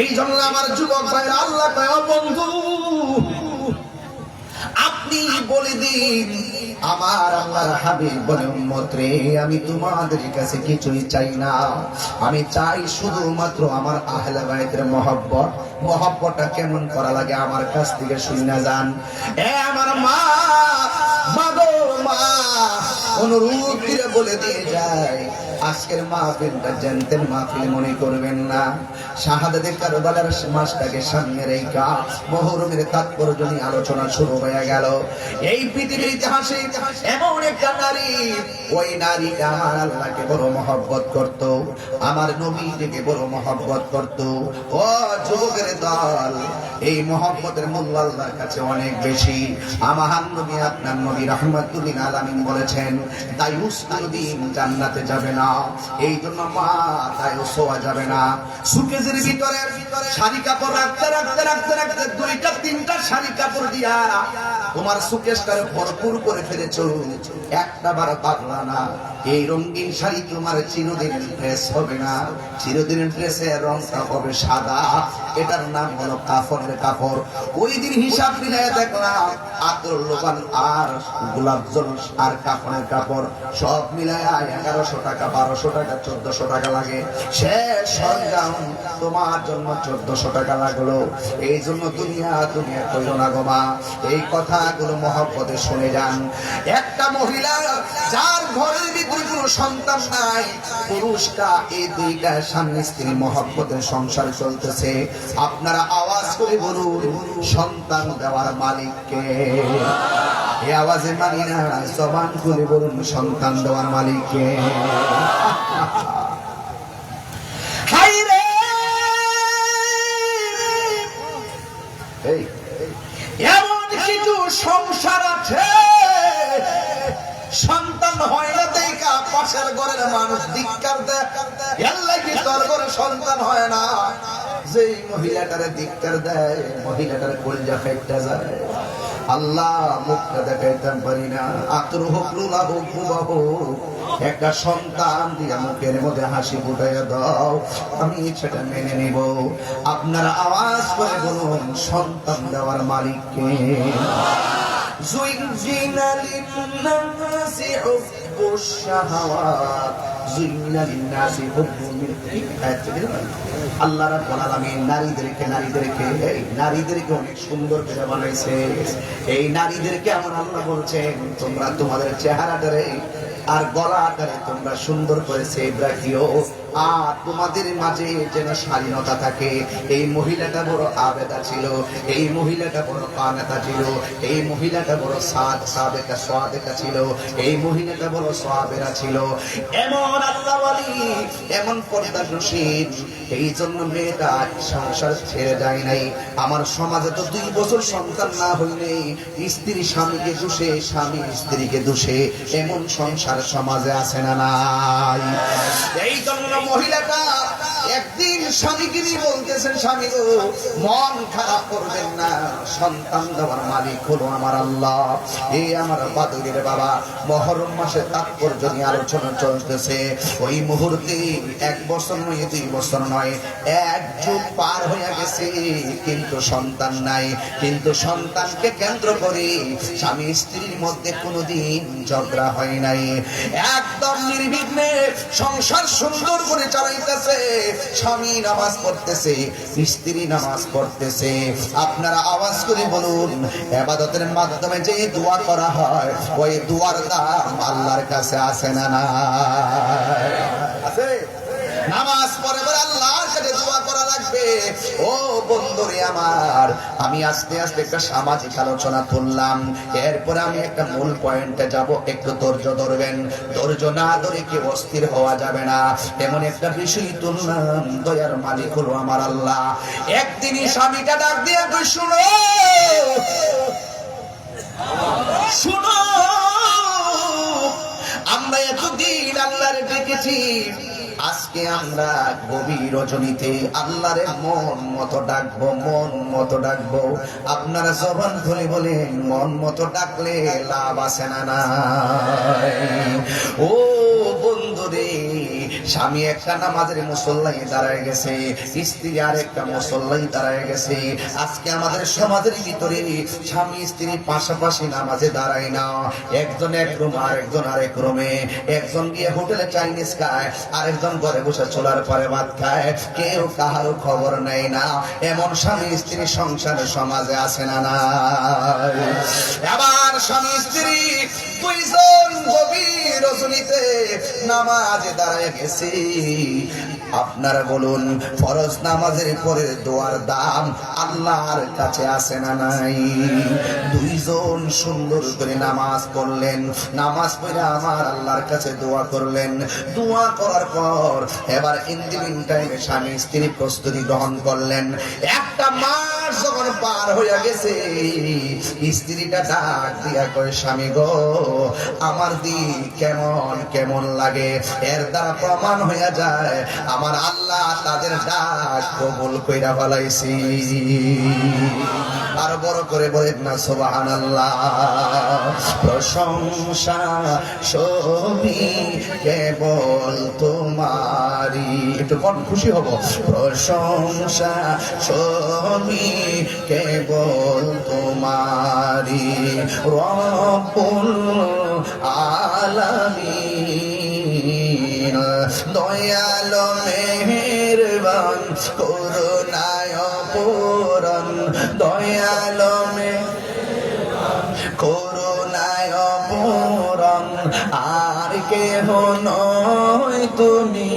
এই জন্য আমার যুবক ভাইরা, আল্লাহ কয় ও বন্ধু, আপনি বলে দিন আমার আল্লাহর হাবিব বলে, উম্মত রে, আমি তোমাদের কাছে কিছুই চাই না, আমি চাই শুধুমাত্র আমার আহলে বাইতের মহব্বত। মহব্বতটা কেমন করা লাগে আমার কাছ থেকে শুনে যান। এ আমার মা, মাগো মা, অনুরোধ করে বলে দিয়ে যায়, আজকের মাহফিলটা জানতেন মাহফিল মনে করবেন না। শাহাদাতে কারবালার মাসটাকে সামনে রেখা মুহররমের তাৎপর্য নিয়ে আলোচনা শুরু হয়ে গেল। এই পৃথিবীর ইতিহাসে এমন একটা নারী, ওই নারীটা আমার আল্লাহকে বড় মহব্বত করত, আমার নবীকে বড় মহব্বত করত। ও যুবকের দল, এই মহব্বতের মূল্য আল্লাহর কাছে অনেক বেশি। আমার নবী, আপনার নবী রাহমাতুল লিল আলামিন বলেছেন, দায়ুস কোনদিন জান্নাতে যাবে না। এই জন্য মা, দায়ুস হওয়া যাবে না। সুকেজের ভিতরে শাড়ি কাপড় রাখতে রাখতে রাখতে রাখতে 2টা-3টা শাড়ি কাপড় দিয়া তোমার সুকেশটারে ভরপুর করে ফেলেছো, একটা বার পাগলা না। এই রঙিন শাড়ি তোমার চিরদিনের ড্রেস হবে না, চিরদিনের ড্রেসের রংটা হবে সাদা। এটার নাম হলো কাফনের কাপড়। ওই দিন হিসাব মিলায় দেখলাম, আতর লোবান আর গোলাপ জল আর কাফনের কাপড় সব মিলায় 1100 টাকা, 1200 টাকা, 1400 টাকা লাগে। শেষ সরঞ্জাম তোমার জন্য 1400 টাকা লাগলো। এই জন্য দুনিয়া কইল না গো মা, এই কথাগুলো মহব্বতে শুনে যান। একটা মহিলা যার ঘরের ভিতরে কোনো সন্তান নাই, পুরুষটা এই 2টা স্বামী স্ত্রী মহব্বতের সংসার চলতেছে, আপনারা আওয়াজ করে বলুন, সন্তান দেওয়ার মালিক কে? এই আওয়াজে মানি না, জবান খুলে বলুন, সন্তান দেওয়ার মালিক কে? এমন কিছু সংসার আছে সন্তান হয় না দেখা পাশের ঘরের মানুষ ধিক্কার দেয়, আল্লাহ কি তোর ঘরে সন্তান হয় না? যেই মহিলাটারে ধিক্কার দেয়, মহিলাটার কলিজা ফেটে যায়। আল্লাহ মুখটা দেখাইতাম পারি না, আতর হোক, লুলা হোক, বুবা হোক, একটা সন্তান দিয়া মুখের মধ্যে হাসি ফুটাইয়া দাও, আমি সেটা মেনে নিব। আপনারা আওয়াজ করে বলুন, সন্তান দেওয়ার মালিক কে? زين للناس حب الشهوات زين للناس حب আল্লাহ রাব্বুল আলামিন নারীদেরকে অনেক সুন্দর করে বানাইছে। এই নারীদেরকে আমার আল্লাহ বলছেন, তোমরা তোমাদের চেহারাটারে আর গলাটারে তোমরা সুন্দর করে সেভ রাখিও, আর তোমাদের মাঝে যেন শালীনতা থাকে। এই মহিলাটা বড় আবেদা ছিল, এই মহিলাটা বড় কানেতা ছিল, এই মহিলাটা বড় সাদেকা ছিল, এই মহিলাটা বড় সাবেরা ছিল। এমন আল্লাহ ওয়ালি, এমন পর্দাশীল। এই জন্য মেয়েটা সংসার ছেড়ে যায় নাই। আমার সমাজে তো 2 বছর সন্তান না হইলে স্ত্রী স্বামীকে দোষে, স্বামী স্ত্রীকে দোষে, এমন সংসার সমাজে আছে না নাই? এই জন্য মহিলাটা একদিন স্বামীকে নিয়ে বলতেছেন, স্বামী গো, মন খারাপ করবেন না, সন্তান দেওয়ার মালিক হলো আমার আল্লাহ। এই আমার বাদুরের বাবা, মুহররম মাসে তাৎপর্য নিয়ে আলোচনা চলতেছে। ওই মুহূর্তে 1 বছর নয়, 2 বছর নয়, 1 যুগ পার হয়ে গেছে, কিন্তু সন্তান নাই। কিন্তু সন্তানকে কেন্দ্র করে স্বামী স্ত্রীর মধ্যে কোনোদিন ঝগড়া হয় নাই। একদম নির্বিঘ্নে সংসার সুন্দর করে চালাইতেছে। স্বামী নামাজ পড়তেছে, স্ত্রী নামাজ পড়তেছে। আপনারা আওয়াজ করে বলুন, ইবাদতের মাধ্যমে যে দোয়া করা হয়, ওই দোয়ার দাম আল্লাহর কাছে আছে না নাই? আছে। নামাজ পড়ে আল্লাহর কাছে দোয়া করা লাগবে। ও বন্ধুরে আমার, আমি আস্তে আস্তে একটা সামাজিক আলোচনা তুললাম, এরপরে আমি একটা মূল পয়েন্টে যাব, একটু ধৈর্য ধরবেন। ধৈর্য না ধরে কি অস্থির হওয়া যাবে না, এমন একটা বিষয় তুললাম। দয়ার মালিক হলো আমার আল্লাহ। একদিনই স্বামীটা ডাক দিয়ে কই, শুনো শুনো, আমরা এতদিন আল্লাহরে ডেকেছি, আজকে আমরা গভীর রজনীতে আল্লাহরে মন মতো ডাকবো, মন মতো ডাকবো। আপনারা জবান খুলে বলেন, মন মতো ডাকলে লাভ আছে না নাই? ও বন্ধুরে, স্বামী একটা নামাজের মুসল্লাই দাঁড়ায় গেছে, স্ত্রী আর একটা মুসল্লাই দাঁড়ায় গেছে। আজকে আমাদের সমাজের ভিতরে স্বামী স্ত্রী পাশাপাশি নামাজে দাঁড়ায় না, একজন এক রুম আর একজন আরেক রুমে, একজন গিয়ে হোটেলে চাইনিজ খায়, আরেকজন ঘরে বসে চুলার পরে ভাত খায়, কেউ কাহারও খবর নেয় না। এমন স্বামী স্ত্রী সংসার সমাজে আছে না নাই? আবার স্বামী স্ত্রী দুইজন গভীর রজনীতে নামাজে দাঁড়ায় গেছে। আপনারা বলুন, ফরজ নামাজের পরে দোয়ার দাম আল্লাহর কাছে আছে না নাই? দুইজন সুন্দর করে নামাজ পড়লেন, নামাজ পড়ে আমার আল্লাহর কাছে দোয়া করলেন। দোয়া করার পর এবার ইন্দিমিন টাইমে স্বামী স্ত্রী প্রস্তুতি গ্রহণ করলেন। একটা মাস যখন পার হয়ে গেছে, স্ত্রীটা ডাক দিয়া কয়, স্বামী গো, আমার দিক কেমন কেমন লাগে। এর দ্বারা প্রমাণ হয়ে যায় আমার আল্লাহ তাদের ডাক কবুল কইরা ফেলাইছি। আর বড় করে বলেন না সুবহানাল্লাহ। প্রশংসা সবই কেবল তোমারই, একটু কোন খুশি হব। প্রশংসা সবই কেবল তোমারই, রব্বুল আলামিন, দয়ালো মেহেরবান, করুণায় পূরণ, দয়ালো মেহেরবান, করুণায় পূরণ, আর কেহ নয় তুমি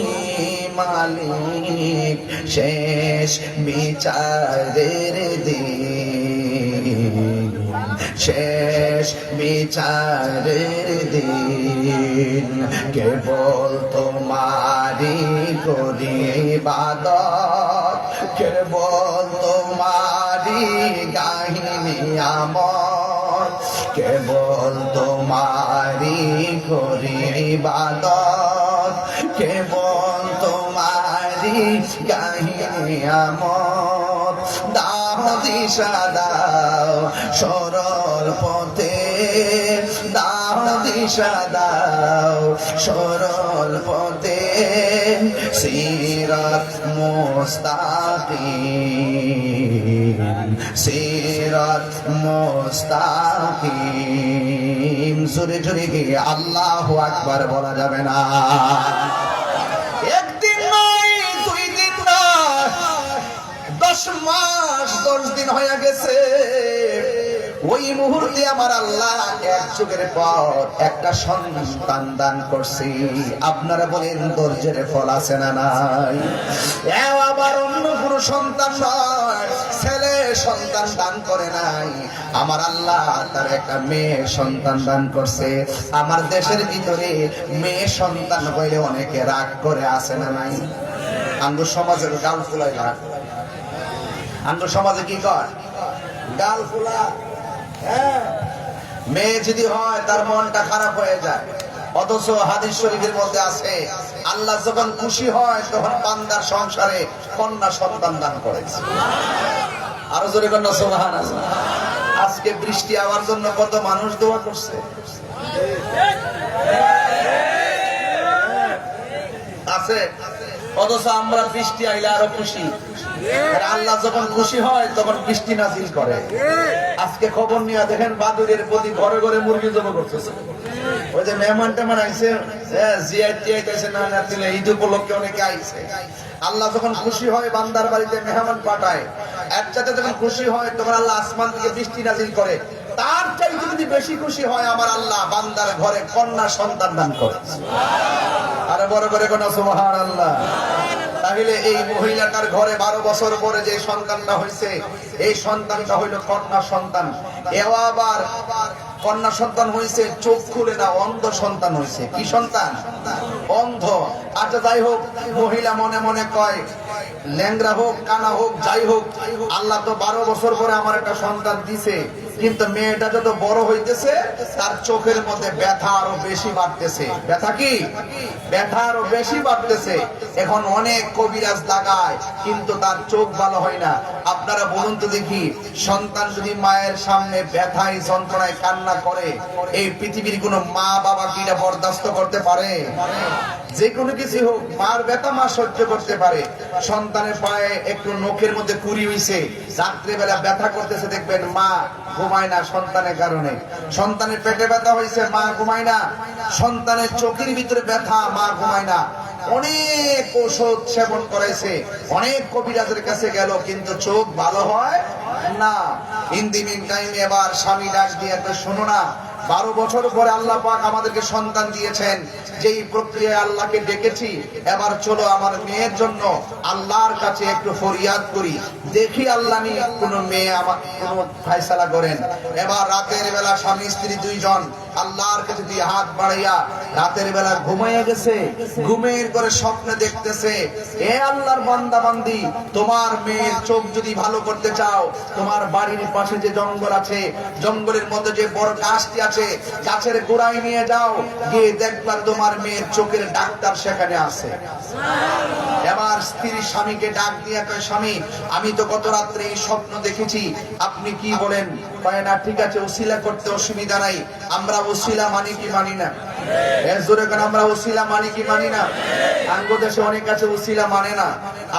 মালিক, শেষ বিচারের দিন, শেষ বিচারের দিন, কেবল তোমারি করি ইবাদত, কেবল তোমারি গাহিনী আমত, কেবল তোমারি করি ইবাদত, কেবল তোমারি গাহিনী আমত। দাও দিশা দাও সরল পথে, দাও দিশা দাও সরল পথে, সিরাত মুস্তাকিম, সিরাত মুস্তাকিম। জোরে জোরে গিয়ে আল্লাহু আকবার বলা যাবে না? একদিন নয়, দুই দিন নয়, 10 মাস 10 দিন হয়ে গেছে। ওই মুহূর্তে আমার আল্লাহ এক যুগের পর একটা সন্তান দান করছি। আপনারা বলেন, ধৈর্যের ফল আছে না নাই? আবার অন্য কোনো সন্তান নয়, ছেলে সন্তান দান করে নাই, আমার আল্লাহ তার একটা মেয়ে সন্তান দান করছে। আমার দেশের ভিতরে মেয়ে সন্তান হইলে অনেকে রাগ করে, আছে না নাই? আঙ্গুর সমাজের গাল ফুলাই না, আঙ্গুর সমাজে কি কর, গাল ফুলা। মেয়ে যদি হয় তার মনটা খারাপ হয়ে যায়। অথচ হাদিস শরীফের মধ্যে আছে, আল্লাহ যখন খুশি হয় তখন বান্দার সংসারে কন্যা সন্তান দান করেছে। আরো জোরে কন্যা সুবহানাল্লাহ। আজকে বৃষ্টি হওয়ার জন্য কত মানুষ দোয়া করছে, আছে। অথচ আমরা বৃষ্টি আইলে আরো খুশি। আল্লাহ যখন খুশি হয় তখন বৃষ্টি নাজিল করে। আজকে খবর নিয়ে দেখেন, বাদুরের প্রতি ঘরে ঘরে মুরগি জমা করতেছে। ওই যে মেহমান টেমান আইছে, ঈদ উপলক্ষে অনেকে আইছে। আল্লাহ যখন খুশি হয় বান্দার বাড়িতে মেহমান পাঠায়, একসাথে যখন খুশি হয় তখন আল্লাহ আসমান থেকে বৃষ্টি নাজিল করে। তার চাইতে যদি বেশি খুশি হয় আমার আল্লাহ বান্দার ঘরে কন্যা সন্তান দান করে। আরে বড় করে কোন সুবহানাল্লাহ। তাহলে এই মহিলাটার ঘরে 12 বছর পরে যে সন্তানটা হয়েছে, এই সন্তানটা হইল কন্যা সন্তান। এও আবার কন্যা সন্তান হয়েছে, চোখ খুলে না, অন্ধ সন্তান হয়েছে। কি সন্তান? অন্ধ। আচ্ছা যাই হোক, মহিলা মনে মনে কয়, ল্যাংড়া হোক কানা হোক যাই হোক, আল্লাহ তো 12 বছর পরে আমার একটা সন্তান দিছে, কিন্তু মেয়েটা যত বড় হইতেছে তার চোখের মধ্যে ব্যথা আরো বেশি বাড়তেছে। ব্যথা কি? ব্যথা আরো বেশি বাড়তেছে। এখন অনেক কবিরাজ লাগায়, কিন্তু তার চোখ ভালো হয় না। আপনারা বলুন তো দেখি, সন্তান যদি মায়ের সামনে ব্যথায় যন্ত্রণায় কান্না করে, এই পৃথিবীর কোনো মা বাবা কি এটা বরদাস্ত করতে পারে? যে কোনো কিছু হোক, মার ব্যথা মা সহ্য করতে পারে। সন্তানের পায়ে একটু নখের মধ্যে কুড়ি হইছে, রাত্রেবেলা ব্যথা করতেছে, দেখবেন মা ঘুমায় না সন্তানের কারণে। সন্তানের পেটে ব্যথা হয়েছে, মা ঘুমায় না। সন্তানের চোখের ভিতরে ব্যথা, মা ঘুমায় না। অনেক ঔষধ সেবন করেছে, অনেক কবিরাজের কাছে গেল, কিন্তু চোখ ভালো হয় না। ইন দি মিন টাইম এবার স্বামী ডাক দিয়ে, শোনো না, 12 বছর পরে আল্লাহ পাক আমাদেরকে সন্তান দিয়েছেন, যেই প্রক্রিয়ায় আল্লাহকে ডেকেছি, এবার চলো আমার মেয়ের জন্য আল্লাহর কাছে একটু ফরিয়াদ করি, দেখি আল্লাহ নি কোন মেয়ে আমার কোন ফয়সালা করেন। এবার রাতের বেলা স্বামী স্ত্রী দুইজন আল্লাহর কাছে দিয়ে হাত বাড়াইয়া রাতের বেলা ঘুমাইয়া গেছে। ঘুমের করে স্বপ্নে দেখতেছে, এ আল্লাহর বান্দা বান্দি, তোমার মেয়ের চোখ যদি ভালো করতে চাও, তোমার বাড়ির পাশে যে জঙ্গল আছে, জঙ্গলের মধ্যে যে বড় গাছটি আছে, গাছের গোড়ায় নিয়ে যাও, গিয়ে দেখবা তোমার মেয়ের চোখের ডাক্তার সেখানে আছে। এবার স্ত্রী স্বামীকে ডাক দিয়ে কয়, স্বামী আমি তো গত রাত্রে এই স্বপ্ন দেখেছি, আপনি কি বলেন? কয় না, ঠিক আছে, ওসিলা করতে অসুবিধা নাই। আমরা ওসিলা মানি কি মানি না? এর জোরে কেন আমরা ওসিলা মানি কি মানি না? আঙ্গ দেশে অনেক আছে ওসিলা মানে না।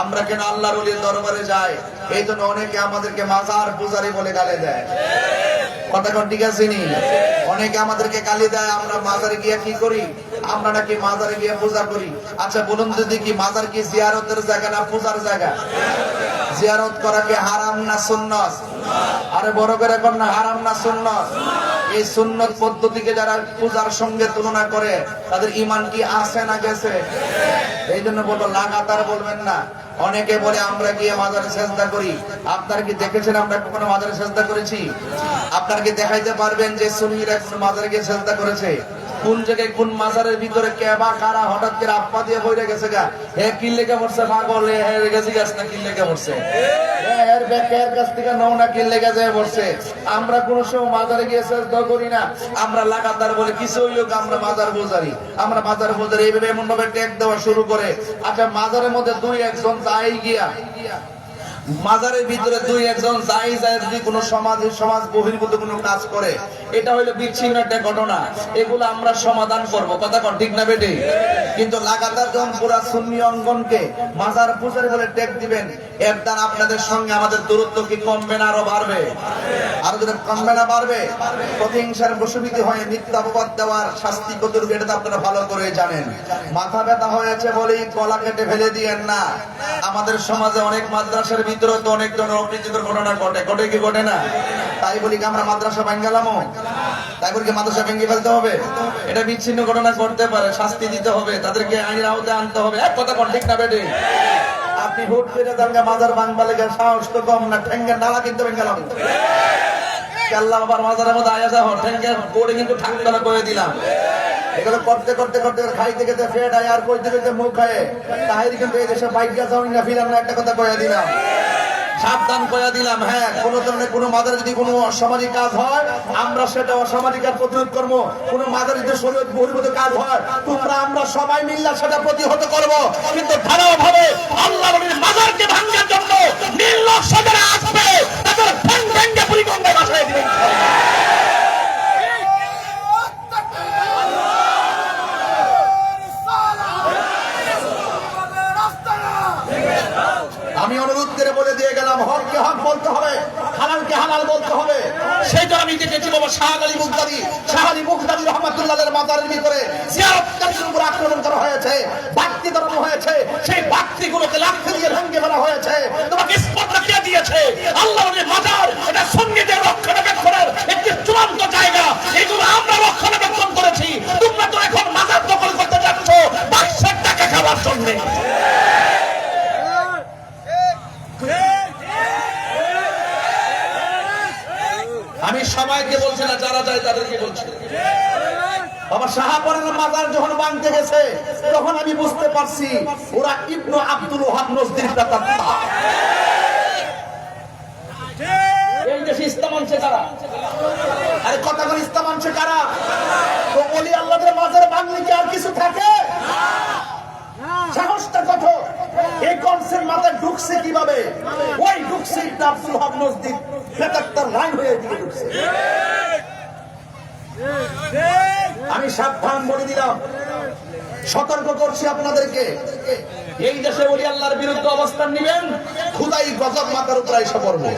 আমরা কেন আল্লাহর ওলির দরবারে যাই? এই জন্য অনেকে আমাদেরকে মাজার পূজারি বলে গালি দেয়। কথা কোন ঠিক আছে নি? অনেকে আমাদেরকে গালি দেয়, আমরা মাজারে গিয়ে কি করি? আমরা নাকি মাজারে গিয়ে পূজা করি। আচ্ছা বলুন তো দেখি, মাজার কি জিয়ারতের জায়গা না পূজার জায়গা? জিয়ারত করা কি হারাম না সুন্নাত? আরে বড় করে কোন না, হারাম না সুন্নাত? এই সুন্নত পদ্ধতিকে যারা পূজার সঙ্গে তুলনা করে, তাদের ঈমান কি আছে না গেছে? এই জন্য বলবো, লাগাতার বলবেন না। অনেকে বলে আমরা গিয়ে মাজারে সেজদা করি। আপনারা কি দেখেছেন আমরা কখনো মাজারে সেজদা করেছি? আপনারা কি দেখাইতে পারবেন যে সুন্নিরা কোন মাজারে গিয়ে সেজদা করেছে? কোন জায়গায় কোন মাজারের ভিতরে কে বা কারা হঠাৎ করে আপ্পা দিয়ে বইরে গেছে গা, হে কিল্লে কে মরছে পাগল, হে গেছি গাছ না কিল্লে কে মরছে, এর ব্যাকের কাছ থেকে নাও না কিল্লে গেছে মরছে। আমরা কোন সময় মাজারে গিয়ে সেজদা করি না। আমরা লাগাতার বলে কিছু হইলো, আমরা মাজার বোঝারি, আমরা মাজার বোঝারি, এইভাবে এমন ভাবে ট্যাগ দেওয়া শুরু করে। আচ্ছা মাজারের মধ্যে দুই একজন যাই গিয়া, মাজারের ভিতরে দুই একজন যাই যায় যদি কোন সমাজ বহির্ভূত কোনো কাজ করে, এটা হইলো বিচ্ছিন্ন একটা ঘটনা। এগুলো আমরা সমাধান করব, কথা কন ঠিক না বেটে? কিন্তু লাগাতার যখন পুরা সুন্নি অঙ্গনকে মাজার পূজারি বলে ট্যাগ দিবেন, এর দ্বারা আপনাদের সঙ্গে আমাদের দূরত্ব কি কমবে না আরো বাড়বে? আরো যদি কমবে না বাড়বে? প্রতিহিংসার বশবর্তী হয়ে মিথ্যা অপবাদ দেওয়ার শাস্তি কতটুকু এটা তো আপনারা ভালো করে জানেন। মাথা ব্যথা হয়েছে বলেই গলা কেটে ফেলে দিয়েন না। আমাদের সমাজে অনেক মাদ্রাসার ভিতরে তো অনেক ধরনের অপ্রীতিকর ঘটনা ঘটে, ঘটে কি ঘটে না? তাই বলি কি আমরা মাদ্রাসা ভাঙ্গালামো? তাই বলি কি মাদ্রাসা ভেঙে ফেলতে হবে? এটা বিচ্ছিন্ন ঘটনা ঘটতে পারে, শাস্তি দিতে হবে, তাদেরকে আইনের আওতায় আনতে হবে। এক কথা কন ঠিক না বেটে? আপনি হুট করে দাঙ্গা মাজার ভাঙবা লেগে সাহস তো কম না, ঠেঙ্গের নালা কিন্তু ভেঙ্গালামো। আল্লাহ আবার মাজারের মধ্যে আয়া যাও, ঠেঙ্গের পড়ে কিন্তু ঠান্ডা করে দিলাম। এগুলো করতে করতে করতে খাইতে খেতে ফেট আয় আর কইতে কইতে মুখ খায়, তাহির কিন্তু এই দেশে বাইক গা যাও না ফিরাম না, একটা কথা কইয়া দিলাম, সাবধান কইয়া দিলাম। হ্যাঁ, কোন ধরনের কোন মাদারে যদি কোনো অসামাজিক কাজ হয়, আমরা সেটা অসামাজিক কাজ প্রতিরোধ করবো। কোন মাদারে যদি শরীয়ত বহির্ভূত কাজ হয়, তোমরা আমরা সবাই মিললে সেটা প্রতিহত করব। কিন্তু ধারাভাবে আল্লাহর নবীর মাজারকে ভাঙার জন্য নীল নকশা যারা আসবে, তাদের ঠ্যাং ভেঙে পরিগঙ্গায় ভাসায় দিবেন। আমি অনুরোধ করে বলে দিয়ে গেলাম, হককে হক বলতে হবে, হালালকে হালাল বলতে হবে। সেটা আমি দেখেছি বাবা শাহ আলী মুগদাদি রহমাতুল্লাহের মাজারের ভিতরে জিয়ারতকারীদের উপর আক্রমণ করা হয়েছে, বাক্তি ধরানো হয়েছে, সেই বাক্তিগুলোকে লাঠি দিয়ে ভেঙে ফেলা হয়েছে। তোমাকে স্পষ্ট দিয়ে দিয়েছে আল্লাহর মাজার এটা সুন্নিদের রক্ষণাবেক্ষণের একটি চূড়ান্ত জায়গা। এগুলো আমরা রক্ষণাবেক্ষণ করেছি, তোমরা তো এখন মাজার দখল করতে যাচ্ছ বাক্সের টাকা খাওয়ার জন্য। বাবা শাহপরানের মাজার যখন ভাঙতে গেছে তখন আমি বুঝতে পারছি ওরা ইবনে আব্দুল ওহাব নজদির প্রেতাত্মা। এই দেশে ইসলাম আনছে কারা? আরে কথা বলে ইসলাম আনছে কারা? তো ওলি আল্লাহদের মাজার ভাঙলে কি আর কিছু থাকে? সাহসটা কত? এই কনসেপ্ট মাথায় ঢুকছে কিভাবে? ওই ঢুকছে ইবনে আব্দুল ওহাব নজদির প্রেতাত্মার লাইন হয়ে দিয়ে ঢুকছে। আমি সাবধান বলে দিলাম, সতর্ক করছি আপনাদেরকে, এই দেশে ওলি আল্লাহর বিরুদ্ধে অবস্থান নেবেন, খুদাই গজব মাথার উপর এসে পড়বে।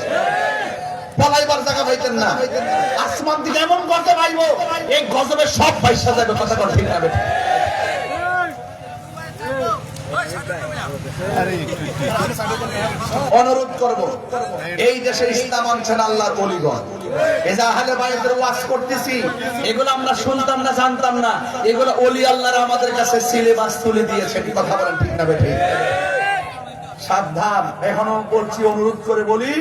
পলাইবার জায়গা পাইতেন না, আসমান থেকে এমন গজব আইব, এই গজবে সব পয়সা যাবে। কথা কথা ঠিক হবে। অনুরোধ করব, এই দেশে ইসলাম আনছেন আল্লাহর ওলিগণ। এজাহালে বাইরের ওয়াজ করতেছি, এগুলো আমরা শুনতাম না, জানতাম না। এগুলো ওলি আল্লাহরা আমাদের কাছে সিলেবাস তুলে দিয়েছেন। কথা বলেন ঠিক না বেঠিক? সাবধান, এখনো বলছি, অনুরোধ করে বলি,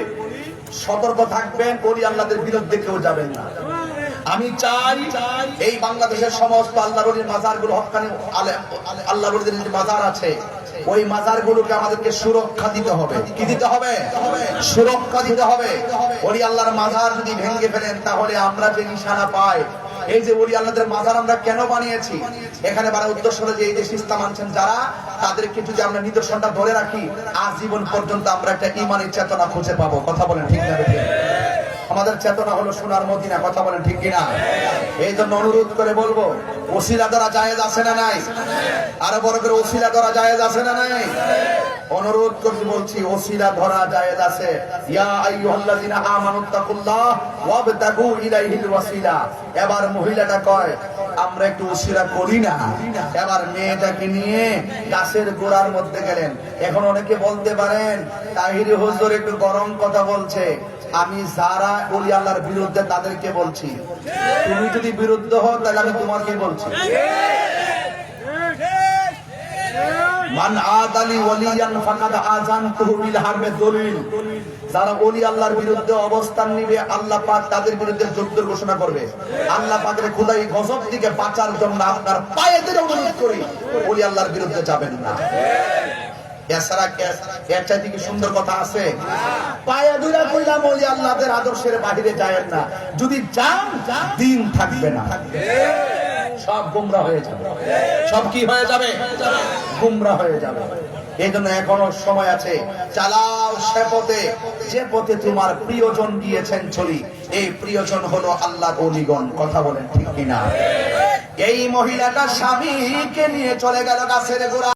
সতর্ক থাকবেন, ওলি আল্লাহদের বিরুদ্ধে কেউ যাবেন না। আমি চাই এই বাংলাদেশের সমস্ত আল্লাহর ওলির মাজারগুলো, হক্কানি আল্লাহর ওলিদের যে মাজার আছে, ওই মাজারগুলোকে আমাদেরকে সুরক্ষা দিতে হবে। কি দিতে হবে? সুরক্ষা দিতে হবে। ওলি আল্লাহর মাজার যদি ভেঙে ফেলেন, তাহলে আমরা যে নিশানা পাই, এই যে ওলি আল্লাহদের মাজার আমরা কেন বানিয়েছি, এখানে বানার উদ্দেশ্য হলো যে এই দেশে ইসলাম আনছেন যারা, তাদেরকে যদি আমরা নিদর্শনটা ধরে রাখি, আজীবন পর্যন্ত আমরা একটা ঈমানের চেতনা খুঁজে পাবো। কথা বলেন ঠিক না? আমাদের চেতনা হলো সোনার মদিনা। কথা বলেন ঠিক কিনা? এই জন্য অনুরোধ করে বলবো, ওসিলা ধরা জায়েজ আছে না নাই? আরো বড় করে, ওসিলা ধরা জায়েজ আছে না নাই? অনুরোধ করে বলছি, ওসিলা ধরা জায়েজ আছে। ইয়া আইয়ুহাল্লাযিনা আমানুত্তাকুল্লাহ ওয়াবতাগু ইলাইহিল ওয়াসিলা। এবার মহিলাটা কয়, আমরা একটু ওসিলা করি না। এবার মেয়েটাকে নিয়ে গাছের গোড়ার মধ্যে গেলেন। এখন অনেকে বলতে পারেন, তাহিরি হুজুর একটু গরম কথা বলছে। আমি যারা ওলি আল্লাহর বিরুদ্ধে তাদেরকে বলছি, তুমি যদি বিরুদ্ধ হও তাহলে আমি তোমাকে বলছি। মান আদালি ওয়ালিয়ান ফাকাদ আযানতুহু বিল হারবে দলিল। যারা ওলি আল্লাহর বিরুদ্ধে অবস্থান নিবে, আল্লাহ পাক তাদের বিরুদ্ধে যুদ্ধ ঘোষণা করবে। আল্লাহ পাকের খোদাই গজব থেকে বাঁচার জন্য আপনার পায়ে ধরে অনুরোধ করি, ওলি আল্লাহর বিরুদ্ধে যাবেন না। এছাড়া এর চাইতে কি সুন্দর কথা আছে? পায়ে ধরে কইলাম, ওলি আল্লাহদের আদর্শের বাইরে যায়েন না। যদি যান, দিন থাকবে না, সব গুমরা হয়ে যাবে। সব কি হয়ে যাবে? গুমরা হয়ে যাবে। এই জন্য এখনো সময় আছে, চালাও সে পথে যে পথে তোমার প্রিয়জন গিয়েছেন চলি। এই প্রিয়জন হলো আল্লাহর ওলিগণ। কথা বলেন ঠিক কিনা? এই মহিলাটা স্বামীকে নিয়ে চলে গেল গাছের গোড়া।